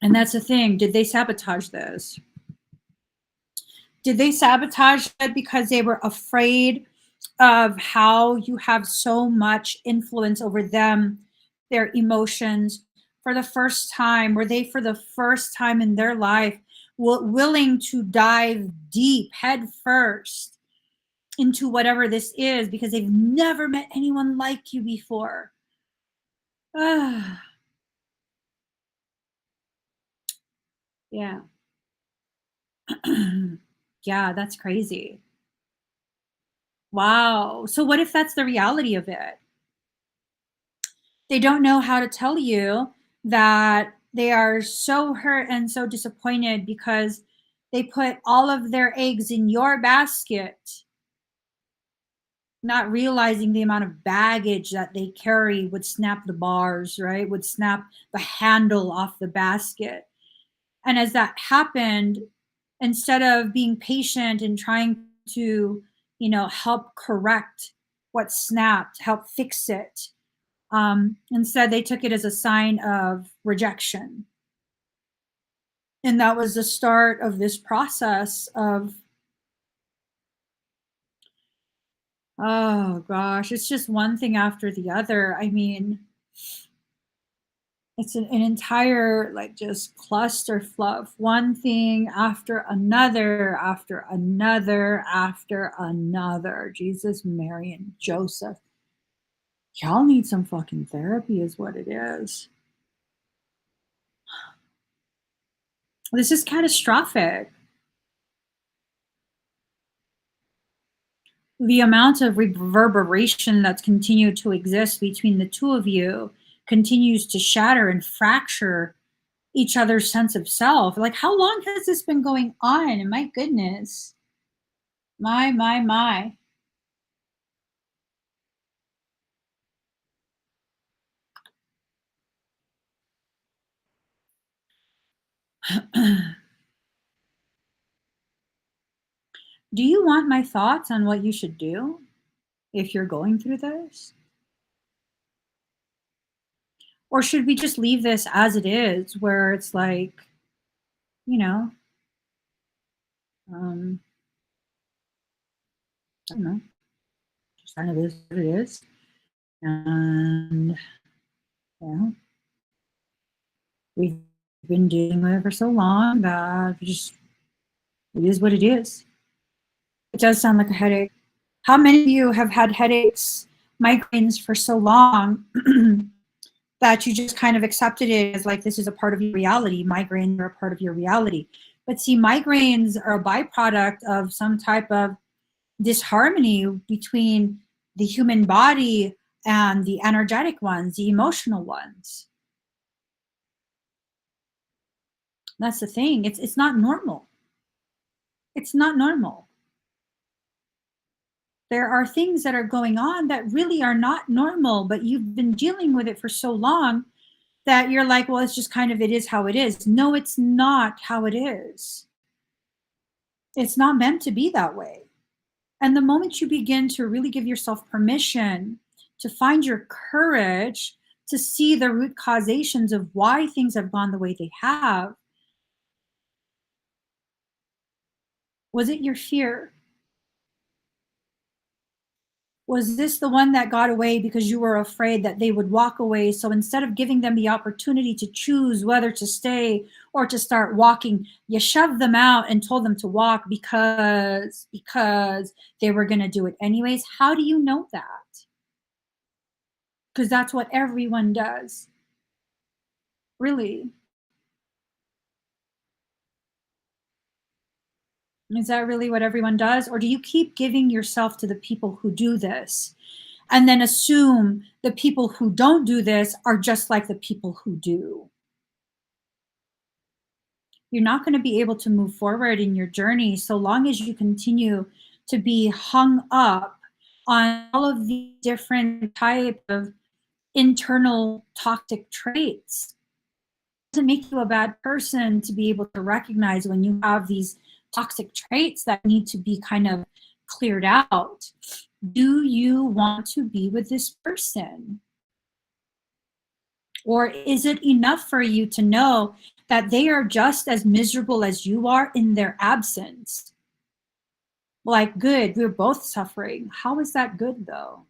A: And that's the thing. Did they sabotage this? Did they sabotage it because they were afraid of how you have so much influence over them, their emotions? For the first time, were they for the first time in their life willing to dive deep, head first, into whatever this is because they've never met anyone like you before? Ah, yeah. Yeah, that's crazy. Wow. So what if that's the reality of it? They don't know how to tell you that they are so hurt and so disappointed because they put all of their eggs in your basket, not realizing the amount of baggage that they carry would snap the bars, right? Would snap the handle off the basket. And as that happened, instead of being patient and trying to, help correct what snapped, help fix it, instead they took it as a sign of rejection. And that was the start of this process of, oh gosh, it's just one thing after the other. I mean, it's an entire like just cluster fluff, one thing after another, after another, after another. Jesus, Mary, and Joseph. Y'all need some fucking therapy, is what it is. This is catastrophic. The amount of reverberation that's continued to exist between the two of you continues to shatter and fracture each other's sense of self. Like, how long has this been going on? My goodness. My. Do you want my thoughts on what you should do if you're going through this? Or should we just leave this as it is, where it's like, you know, um, I don't know, just kind of is what it is. And, yeah, we've been dealing with it for so long that it is what it is. It does sound like a headache. How many of you have had headaches, migraines for so long that you just kind of accepted it as like this is a part of your reality? Migraines are a part of your reality. But see, migraines are a byproduct of some type of disharmony between the human body and the energetic ones, the emotional ones. That's the thing. It's not normal. It's not normal. There are things that are going on that really are not normal, but you've been dealing with it for so long that you're like, well, it's just kind of, it is how it is. No, it's not how it is. It's not meant to be that way. And the moment you begin to really give yourself permission to find your courage to see the root causations of why things have gone the way they have, was it your fear? Was this the one that got away because you were afraid that they would walk away? So instead of giving them the opportunity to choose whether to stay or to start walking, you shoved them out and told them to walk because they were going to do it anyways. How do you know that? Because that's what everyone does. Really. Is that really what everyone does? Or do you keep giving yourself to the people who do this and then assume the people who don't do this are just like the people who do? You're not going to be able to move forward in your journey so long as you continue to be hung up on all of the different type of internal toxic traits. It doesn't make you a bad person to be able to recognize when you have these toxic traits that need to be kind of cleared out. Do you want to be with this person? Or is it enough for you to know that they are just as miserable as you are in their absence? Like, good, we're both suffering. How is that good, though?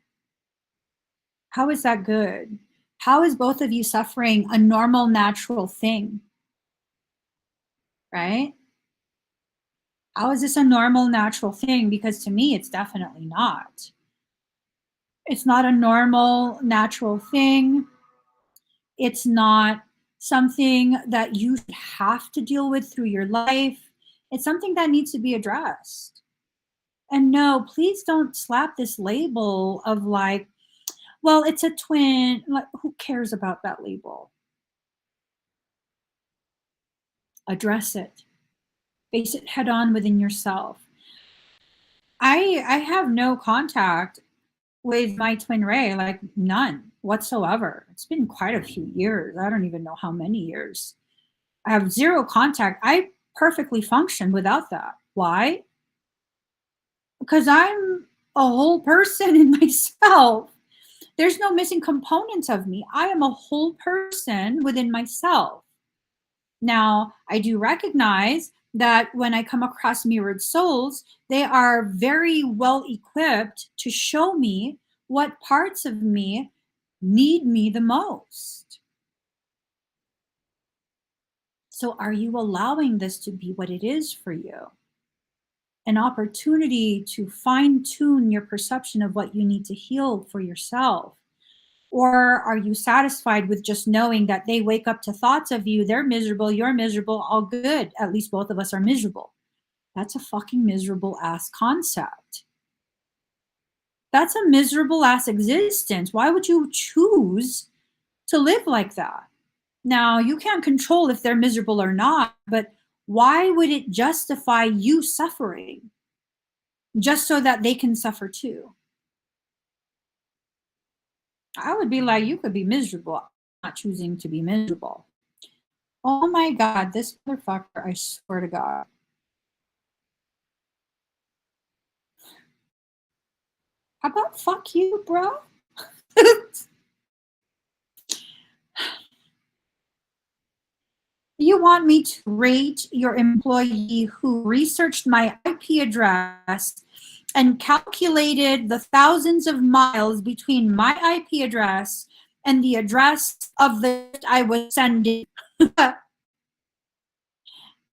A: How is that good? How is both of you suffering a normal, natural thing? Right? How is this a normal, natural thing? Because to me, it's definitely not. It's not a normal, natural thing. It's not something that you have to deal with through your life. It's something that needs to be addressed. And no, please don't slap this label of like, well, it's a twin. Like, who cares about that label? Address it. Face it head on within yourself. I have no contact with my twin ray, like none whatsoever. It's been quite a few years. I don't even know how many years. I have zero contact. I perfectly function without that. Why? Because I'm a whole person in myself. There's no missing components of me. I am a whole person within myself. Now, I do recognize that when I come across mirrored souls, they are very well equipped to show me what parts of me need me the most. So, are you allowing this to be what it is for you? An opportunity to fine tune your perception of what you need to heal for yourself? Or are you satisfied with just knowing that they wake up to thoughts of you, they're miserable, you're miserable, all good. At least both of us are miserable. That's a fucking miserable ass concept. That's a miserable ass existence. Why would you choose to live like that? Now, you can't control if they're miserable or not, but why would it justify you suffering just so that they can suffer too? I would be like, you could be miserable. I'm not choosing to be miserable. Oh my God, this motherfucker, I swear to God. How about fuck you, bro? You want me to rate your employee who researched my IP address and calculated the thousands of miles between my IP address and the address of the I was sending? Your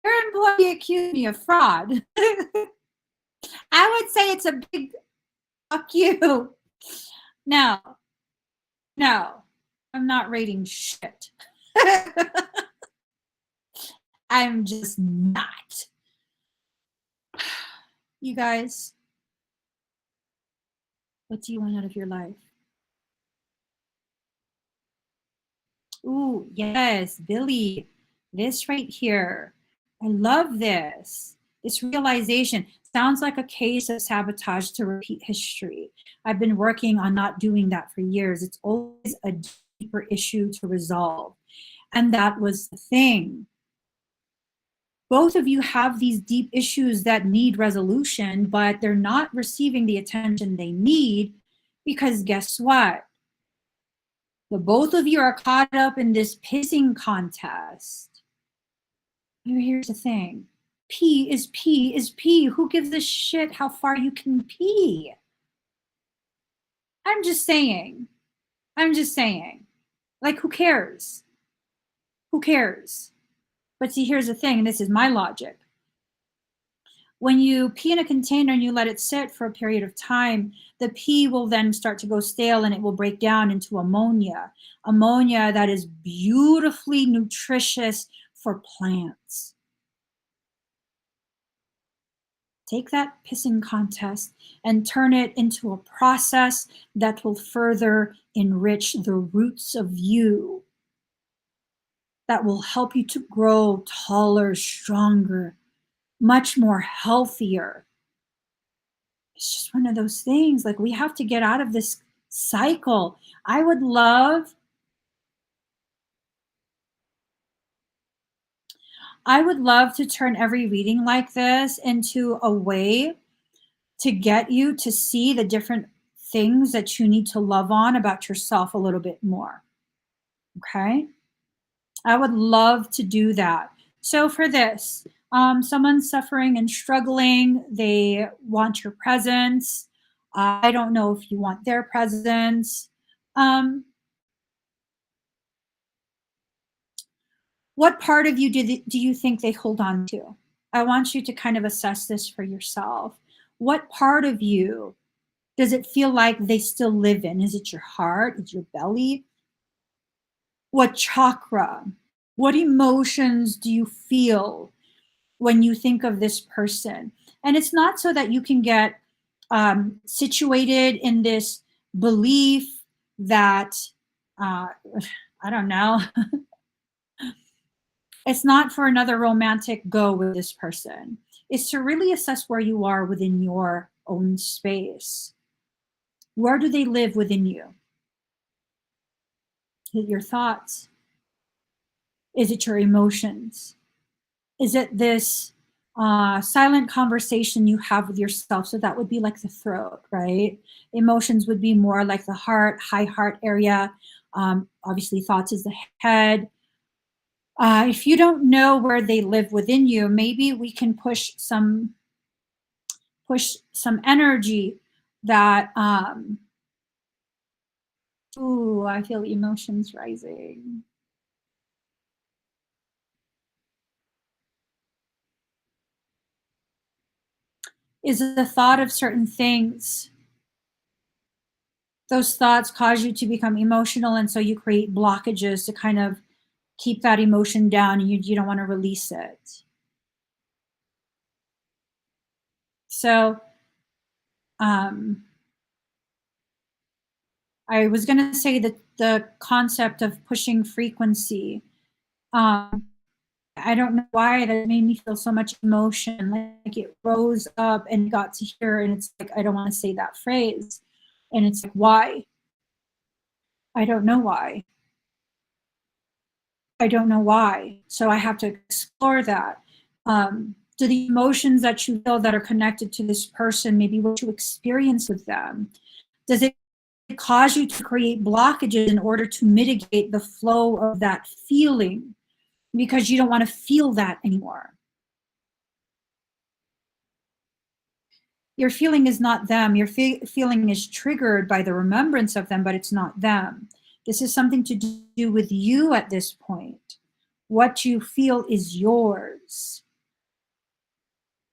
A: employee accused me of fraud. I would say it's a big fuck you. No, no, I'm not rating shit. I'm just not. You guys, what do you want out of your life? Ooh, yes, Billy, this right here. I love this. This realization sounds like a case of sabotage to repeat history. I've been working on not doing that for years. It's always a deeper issue to resolve. And that was the thing. Both of you have these deep issues that need resolution, but they're not receiving the attention they need because guess what? The both of you are caught up in this pissing contest. Here's the thing. Pee is pee is pee. Who gives a shit how far you can pee? I'm just saying. I'm just saying. Like, who cares? Who cares? But see, here's the thing, and this is my logic. When you pee in a container and you let it sit for a period of time, the pee will then start to go stale and it will break down into ammonia. Ammonia that is beautifully nutritious for plants. Take that pissing contest and turn it into a process that will further enrich the roots of you, that will help you to grow taller, stronger, much more healthier. It's just one of those things. Like, we have to get out of this cycle. I would love to turn every reading like this into a way to get you to see the different things that you need to love on about yourself a little bit more. Okay? I would love to do that. So for this, someone's suffering and struggling. They want your presence. I don't know if you want their presence. What part of you do you think they hold on to? I want you to kind of assess this for yourself. What part of you does it feel like they still live in? Is it your heart? Is it your belly? What chakra? What emotions do you feel when you think of this person? And it's not so that you can get situated in this belief that, I don't know, it's not for another romantic go with this person. It's to really assess where you are within your own space. Where do they live within you? Is it your thoughts? Is it your emotions? Is it this silent conversation you have with yourself? So that would be like the throat, right? Emotions would be more like the heart, high heart area. Obviously, thoughts is the head. If you don't know where they live within you, maybe we can push some energy that, ooh, I feel emotions rising. Is the thought of certain things. Those thoughts cause you to become emotional, and so you create blockages to kind of keep that emotion down, and you don't want to release it. So I was going to say that the concept of pushing frequency, I don't know why that made me feel so much emotion. Like, it rose up and got to here, and it's like, I don't want to say that phrase. And it's like, why? I don't know why. I don't know why. So I have to explore that. Do the emotions that you feel that are connected to this person, maybe what you experience with them, does it cause you to create blockages in order to mitigate the flow of that feeling because you don't want to feel that anymore? Your feeling is not them. Your feeling is triggered by the remembrance of them, but it's not them. This is something to do with you at this point. What you feel is yours.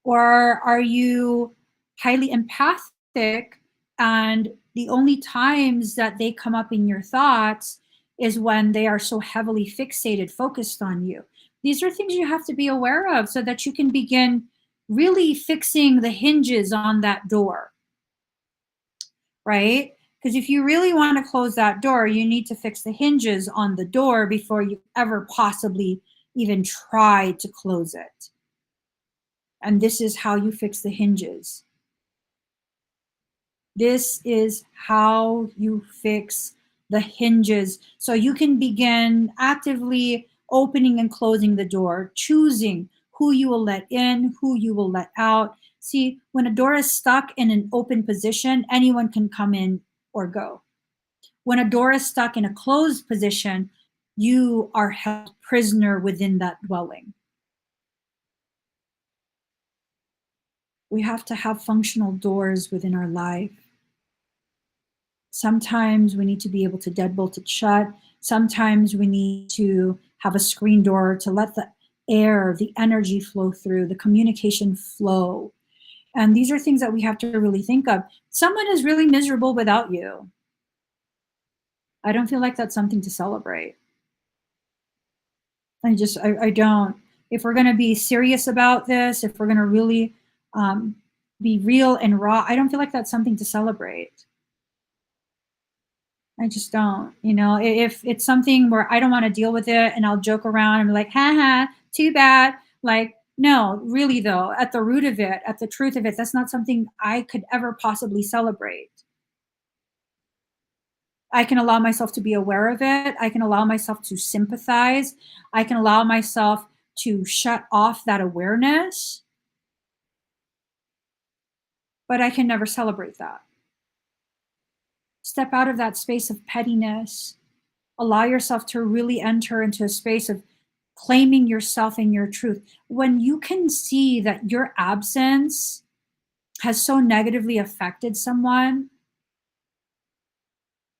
A: Or are you highly empathic, and the only times that they come up in your thoughts is when they are so heavily fixated, focused on you? These are things you have to be aware of so that you can begin really fixing the hinges on that door, right? Because if you really want to close that door, you need to fix the hinges on the door before you ever possibly even try to close it. And this is how you fix the hinges. This is how you fix the hinges, so you can begin actively opening and closing the door, choosing who you will let in, who you will let out. See, when a door is stuck in an open position, anyone can come in or go. When a door is stuck in a closed position, you are held prisoner within that dwelling. We have to have functional doors within our life. Sometimes we need to be able to deadbolt it shut. Sometimes we need to have a screen door to let the air, the energy flow through, the communication flow. And these are things that we have to really think of. Someone is really miserable without you. I don't feel like that's something to celebrate. I don't. If we're going to be serious about this, if we're going to really be real and raw, I don't feel like that's something to celebrate. I just don't. If it's something where I don't want to deal with it and I'll joke around and be like, ha, too bad. Like, no, really though, at the root of it, at the truth of it, that's not something I could ever possibly celebrate. I can allow myself to be aware of it. I can allow myself to sympathize. I can allow myself to shut off that awareness, but I can never celebrate that. Step out of that space of pettiness. Allow yourself to really enter into a space of claiming yourself and your truth. When you can see that your absence has so negatively affected someone,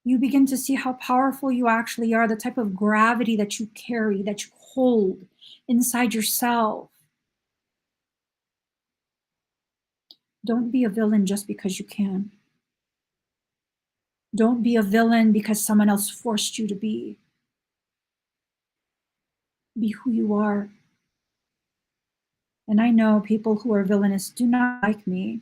A: you begin to see how powerful you actually are, the type of gravity that you carry, that you hold inside yourself. Don't be a villain just because you can. Don't be a villain because someone else forced you to be. Be who you are. And I know people who are villainous do not like me.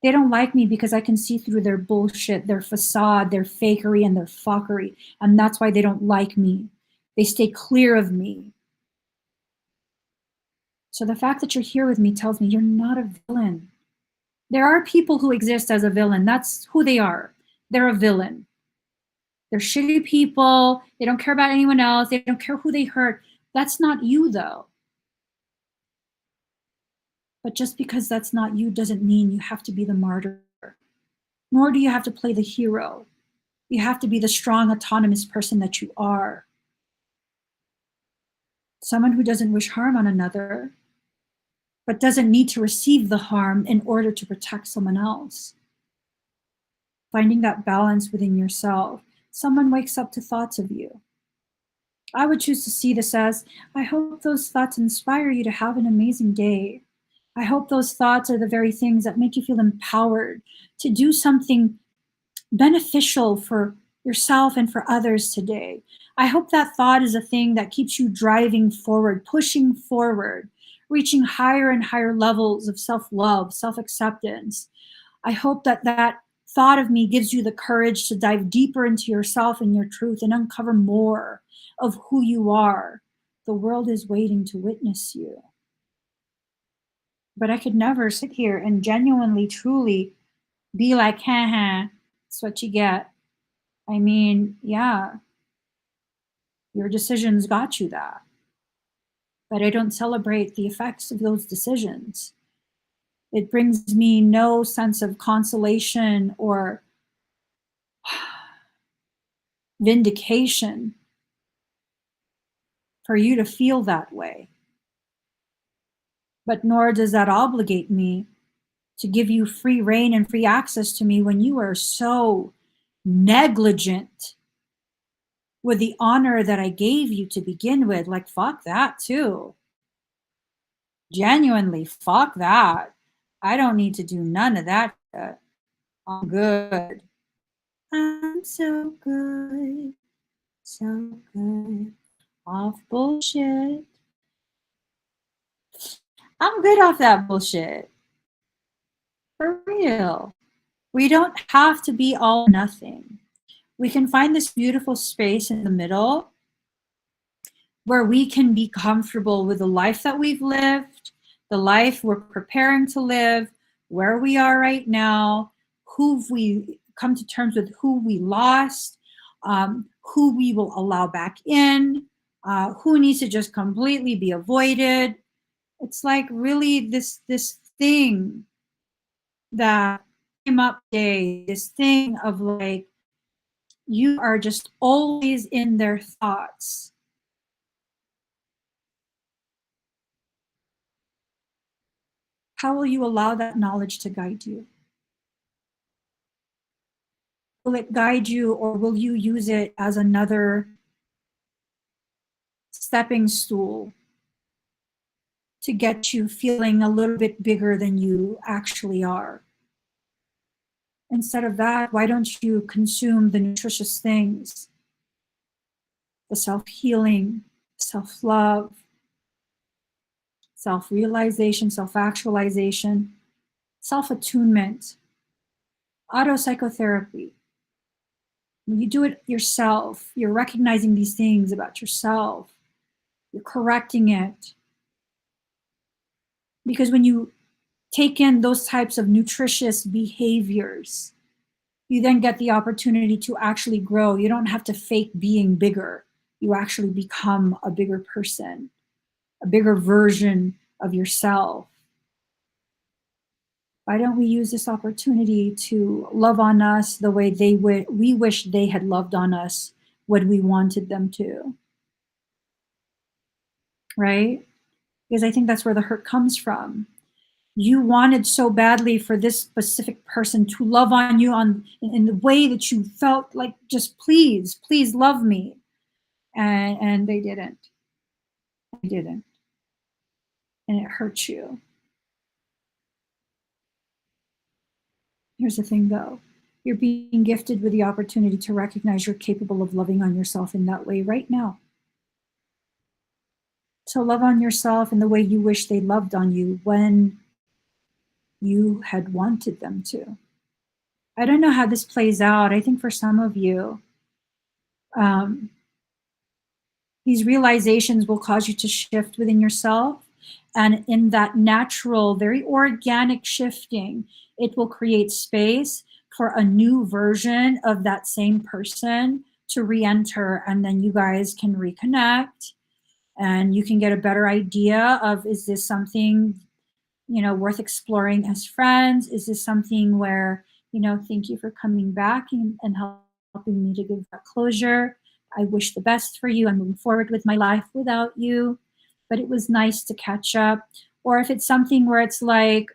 A: They don't like me because I can see through their bullshit, their facade, their fakery, and their fuckery. And that's why they don't like me. They stay clear of me. So the fact that you're here with me tells me you're not a villain. There are people who exist as a villain. That's who they are. They're a villain. They're shitty people. They don't care about anyone else. They don't care who they hurt. That's not you, though. But just because that's not you doesn't mean you have to be the martyr. Nor do you have to play the hero. You have to be the strong, autonomous person that you are. Someone who doesn't wish harm on another, but doesn't need to receive the harm in order to protect someone else. Finding that balance within yourself. Someone wakes up to thoughts of you. I would choose to see this as, I hope those thoughts inspire you to have an amazing day. I hope those thoughts are the very things that make you feel empowered to do something beneficial for yourself and for others today. I hope that thought is a thing that keeps you driving forward, pushing forward, reaching higher and higher levels of self-love, self-acceptance. I hope that that thought of me gives you the courage to dive deeper into yourself and your truth and uncover more of who you are. The world is waiting to witness you. But I could never sit here and genuinely, truly be like, that's what you get. I mean, yeah, your decisions got you that. But I don't celebrate the effects of those decisions. It brings me no sense of consolation or vindication for you to feel that way. But nor does that obligate me to give you free reign and free access to me when you are so negligent with the honor that I gave you to begin with. Like, fuck that too. Genuinely, fuck that. I don't need to do none of that shit. I'm good. I'm so good. So good. Off bullshit. I'm good off that bullshit. For real. We don't have to be all or nothing. We can find this beautiful space in the middle where we can be comfortable with the life that we've lived, the life we're preparing to live, where we are right now, who we come to terms with, who we lost, who we will allow back in, who needs to just completely be avoided. It's like really this thing that came up today, this thing of like, you are just always in their thoughts. How will you allow that knowledge to guide you? Will it guide you, or will you use it as another stepping stool to get you feeling a little bit bigger than you actually are? Instead of that, why don't you consume the nutritious things, the self-healing, self-love, self-realization, self-actualization, self-attunement, auto-psychotherapy? When you do it yourself, you're recognizing these things about yourself, you're correcting it. Because when you take in those types of nutritious behaviors, you then get the opportunity to actually grow. You don't have to fake being bigger. You actually become a bigger person, a bigger version of yourself. Why don't we use this opportunity to love on us the way we wish they had loved on us when we wanted them to, right? Because I think that's where the hurt comes from. You wanted so badly for this specific person to love on you in the way that you felt like, just please, please love me. And they didn't. They didn't. And it hurts you. Here's the thing though. You're being gifted with the opportunity to recognize you're capable of loving on yourself in that way right now. So love on yourself in the way you wish they loved on you when you had wanted them to. I don't know how this plays out. I think for some of you, um, these realizations will cause you to shift within yourself. And in that natural, very organic shifting, it will create space for a new version of that same person to re-enter. And then you guys can reconnect and you can get a better idea of, is this something, worth exploring as friends? Is this something where, thank you for coming back and helping me to give that closure. I wish the best for you. I'm moving forward with my life without you, but it was nice to catch up. Or if it's something where it's like,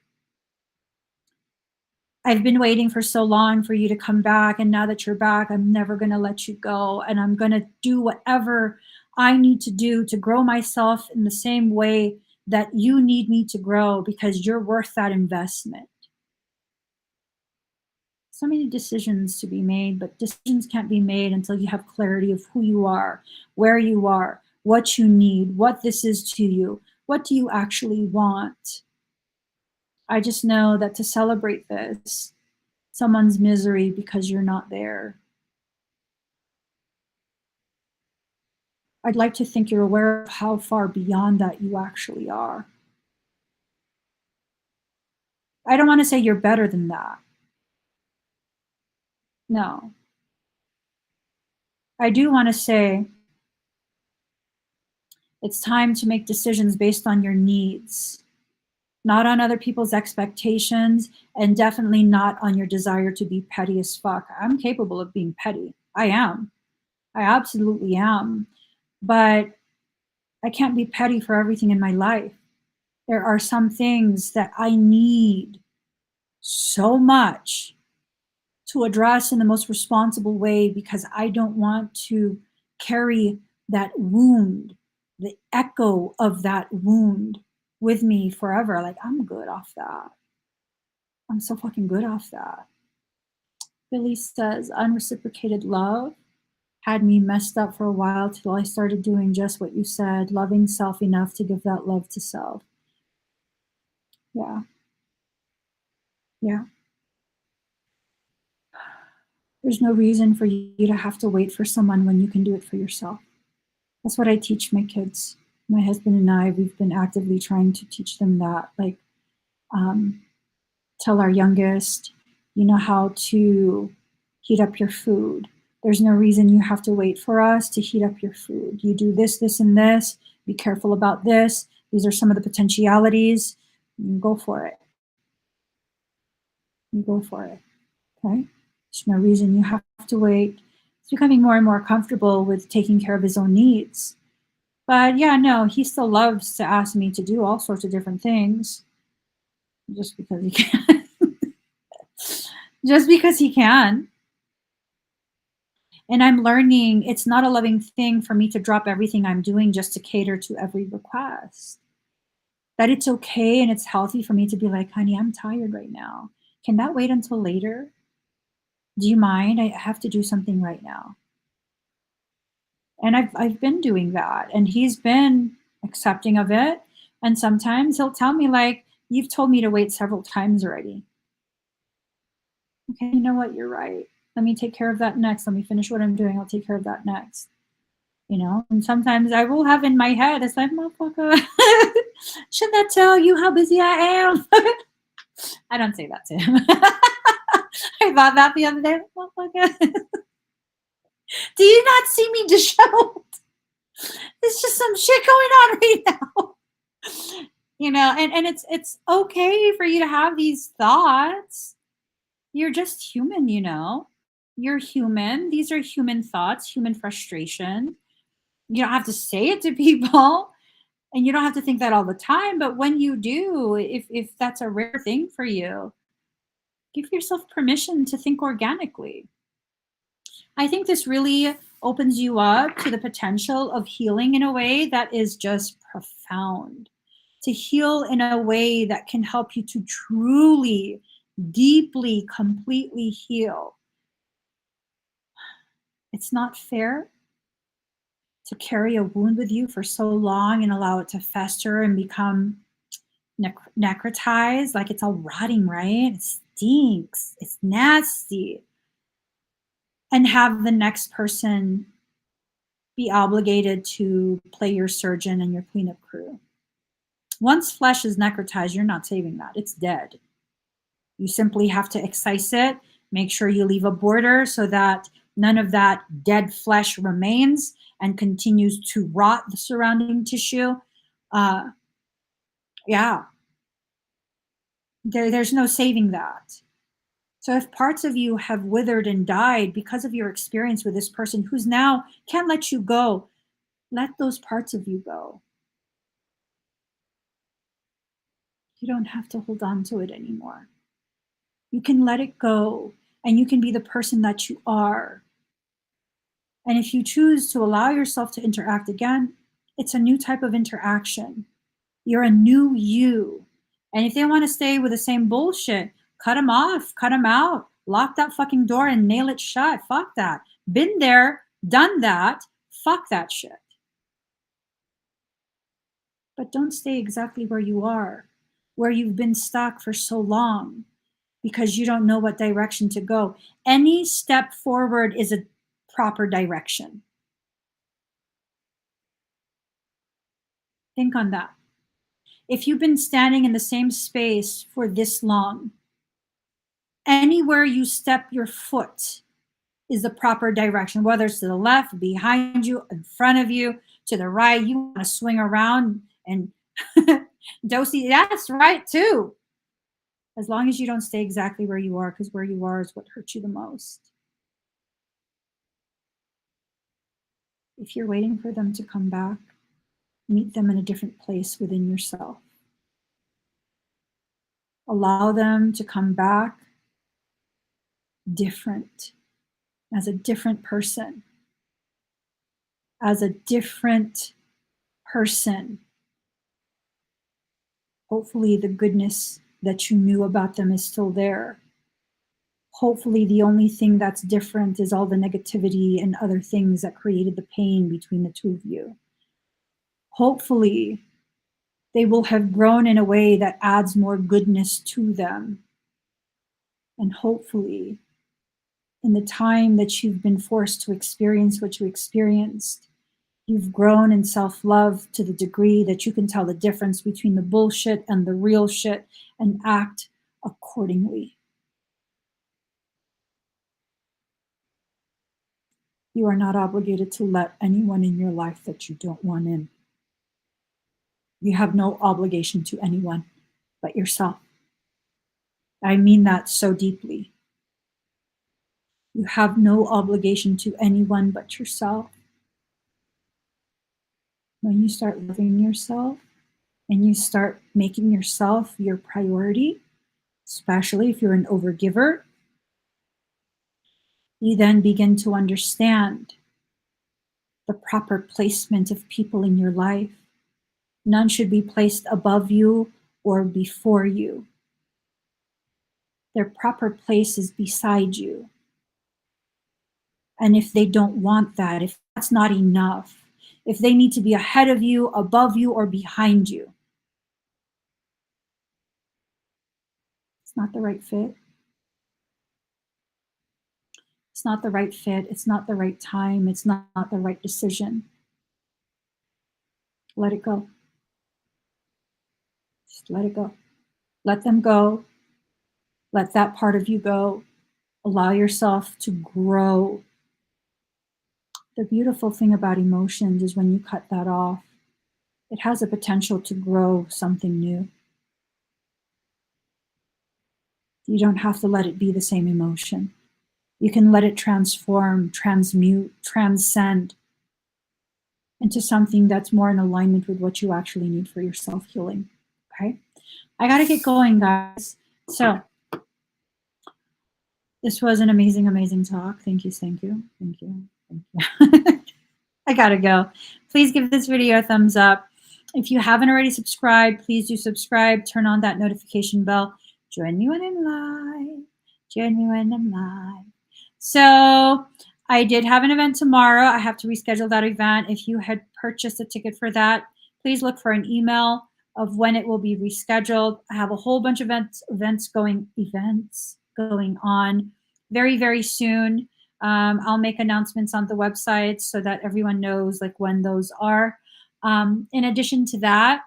A: I've been waiting for so long for you to come back, and now that you're back, I'm never going to let you go, and I'm going to do whatever I need to do to grow myself in the same way that you need me to grow, because you're worth that investment. So many decisions to be made, but decisions can't be made until you have clarity of who you are, where you are, what you need, what this is to you, what do you actually want. I just know that to celebrate this, someone's misery because you're not there. I'd like to think you're aware of how far beyond that you actually are. I don't want to say you're better than that. No. I do want to say it's time to make decisions based on your needs, not on other people's expectations, and definitely not on your desire to be petty as fuck. I'm capable of being petty. I am. I absolutely am. But I can't be petty for everything in my life. There are some things that I need so much to address in the most responsible way, because I don't want to carry that wound, the echo of that wound with me forever. Like, I'm good off that. I'm so fucking good off that. Billy says, unreciprocated love had me messed up for a while till I started doing just what you said, loving self enough to give that love to self. Yeah. Yeah. There's no reason for you to have to wait for someone when you can do it for yourself. That's what I teach my kids. My husband and I, we've been actively trying to teach them that. Like, tell our youngest, you know how to heat up your food. There's no reason you have to wait for us to heat up your food. You do this, this, and this. Be careful about this. These are some of the potentialities. You go for it. You go for it. Okay? There's no reason you have to wait. He's becoming more and more comfortable with taking care of his own needs. But yeah, no, he still loves to ask me to do all sorts of different things just because he can. Just because he can. And I'm learning it's not a loving thing for me to drop everything I'm doing just to cater to every request. That it's okay and it's healthy for me to be like, honey, I'm tired right now. Can that wait until later? Do you mind? I have to do something right now. And I've been doing that. And he's been accepting of it. And sometimes he'll tell me, like, you've told me to wait several times already. Okay, you know what? You're right. Let me take care of that next. Let me finish what I'm doing. I'll take care of that next. And sometimes I will have in my head, it's like, motherfucker, shouldn't that tell you how busy I am? I don't say that to him. I thought that the other day, motherfucker. Do you not see me disheveled? There's just some shit going on right now. And it's okay for you to have these thoughts. You're just human. You're human. These are human thoughts, human frustration. You don't have to say it to people. And you don't have to think that all the time, but when you do, if that's a rare thing for you, give yourself permission to think organically. I think this really opens you up to the potential of healing in a way that is just profound. To heal in a way that can help you to truly, deeply, completely heal. It's not fair to carry a wound with you for so long and allow it to fester and become necrotized, like it's all rotting, right? It stinks. It's nasty. And have the next person be obligated to play your surgeon and your cleanup crew. Once flesh is necrotized, you're not saving that. It's dead. You simply have to excise it, make sure you leave a border so that none of that dead flesh remains and continues to rot the surrounding tissue. Yeah, there's no saving that. So if parts of you have withered and died because of your experience with this person who's now can't let you go, let those parts of you go. You don't have to hold on to it anymore. You can let it go and you can be the person that you are. And if you choose to allow yourself to interact again, it's a new type of interaction. You're a new you. And if they want to stay with the same bullshit, cut them off, cut them out, lock that fucking door and nail it shut. Fuck that. Been there, done that. Fuck that shit. But don't stay exactly where you are, where you've been stuck for so long because you don't know what direction to go. Any step forward is a proper direction. Think on that. If you've been standing in the same space for this long, anywhere you step your foot is the proper direction, whether it's to the left, behind you, in front of you, to the right. You want to swing around and dosey, that's right too. As long as you don't stay exactly where you are, because where you are is what hurts you the most. If you're waiting for them to come back, meet them in a different place within yourself. Allow them to come back different, as a different person, as a different person. Hopefully the goodness that you knew about them is still there. Hopefully the only thing that's different is all the negativity and other things that created the pain between the two of you. Hopefully they will have grown in a way that adds more goodness to them. And hopefully, in the time that you've been forced to experience what you experienced, you've grown in self-love to the degree that you can tell the difference between the bullshit and the real shit and act accordingly. You are not obligated to let anyone in your life that you don't want in. You have no obligation to anyone but yourself. I mean that so deeply. You have no obligation to anyone but yourself. When you start loving yourself and you start making yourself your priority, especially if you're an overgiver, you then begin to understand the proper placement of people in your life. None should be placed above you or before you. Their proper place is beside you. And if they don't want that, if that's not enough, if they need to be ahead of you, above you, or behind you, it's not the right fit. It's not the right fit. It's not the right time. It's not the right decision. Let it go. Just let it go. Let them go. Let that part of you go. Allow yourself to grow. The beautiful thing about emotions is when you cut that off, it has a potential to grow something new. You don't have to let it be the same emotion. You can let it transform, transmute, transcend into something that's more in alignment with what you actually need for your self-healing. Okay? I got to get going, guys. So this was an amazing, amazing talk. Thank you, thank you, thank you, thank you. I got to go. Please give this video a thumbs up. If you haven't already subscribed, please do subscribe. Turn on that notification bell. Join me when I'm live. Join me when I'm live. So I did have an event tomorrow. I have to reschedule that event. If you had purchased a ticket for that, please look for an email of when it will be rescheduled. I have a whole bunch of events going on very, very soon. I'll make announcements on the website so that everyone knows like when those are. In addition to that,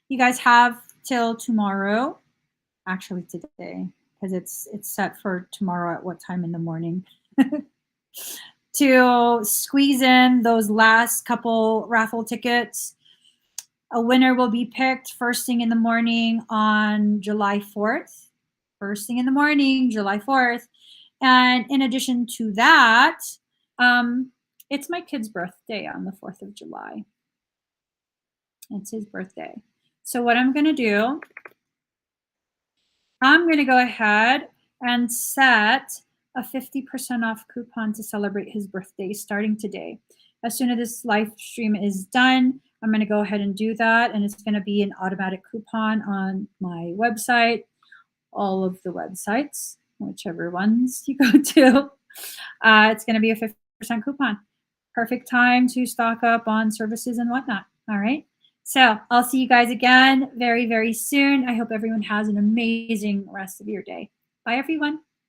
A: you guys have till tomorrow, actually today, because it's set for tomorrow at what time in the morning, to squeeze in those last couple raffle tickets. A winner will be picked first thing in the morning on July 4th. First thing in the morning, July 4th. And in addition to that, it's my kid's birthday on the 4th of July. It's his birthday. So what I'm going to do, I'm going to go ahead and set a 50% off coupon to celebrate his birthday starting today. As soon as this live stream is done, I'm going to go ahead and do that. And it's going to be an automatic coupon on my website, all of the websites, whichever ones you go to. It's going to be a 50% coupon. Perfect time to stock up on services and whatnot. All right. So I'll see you guys again very, very soon. I hope everyone has an amazing rest of your day. Bye, everyone.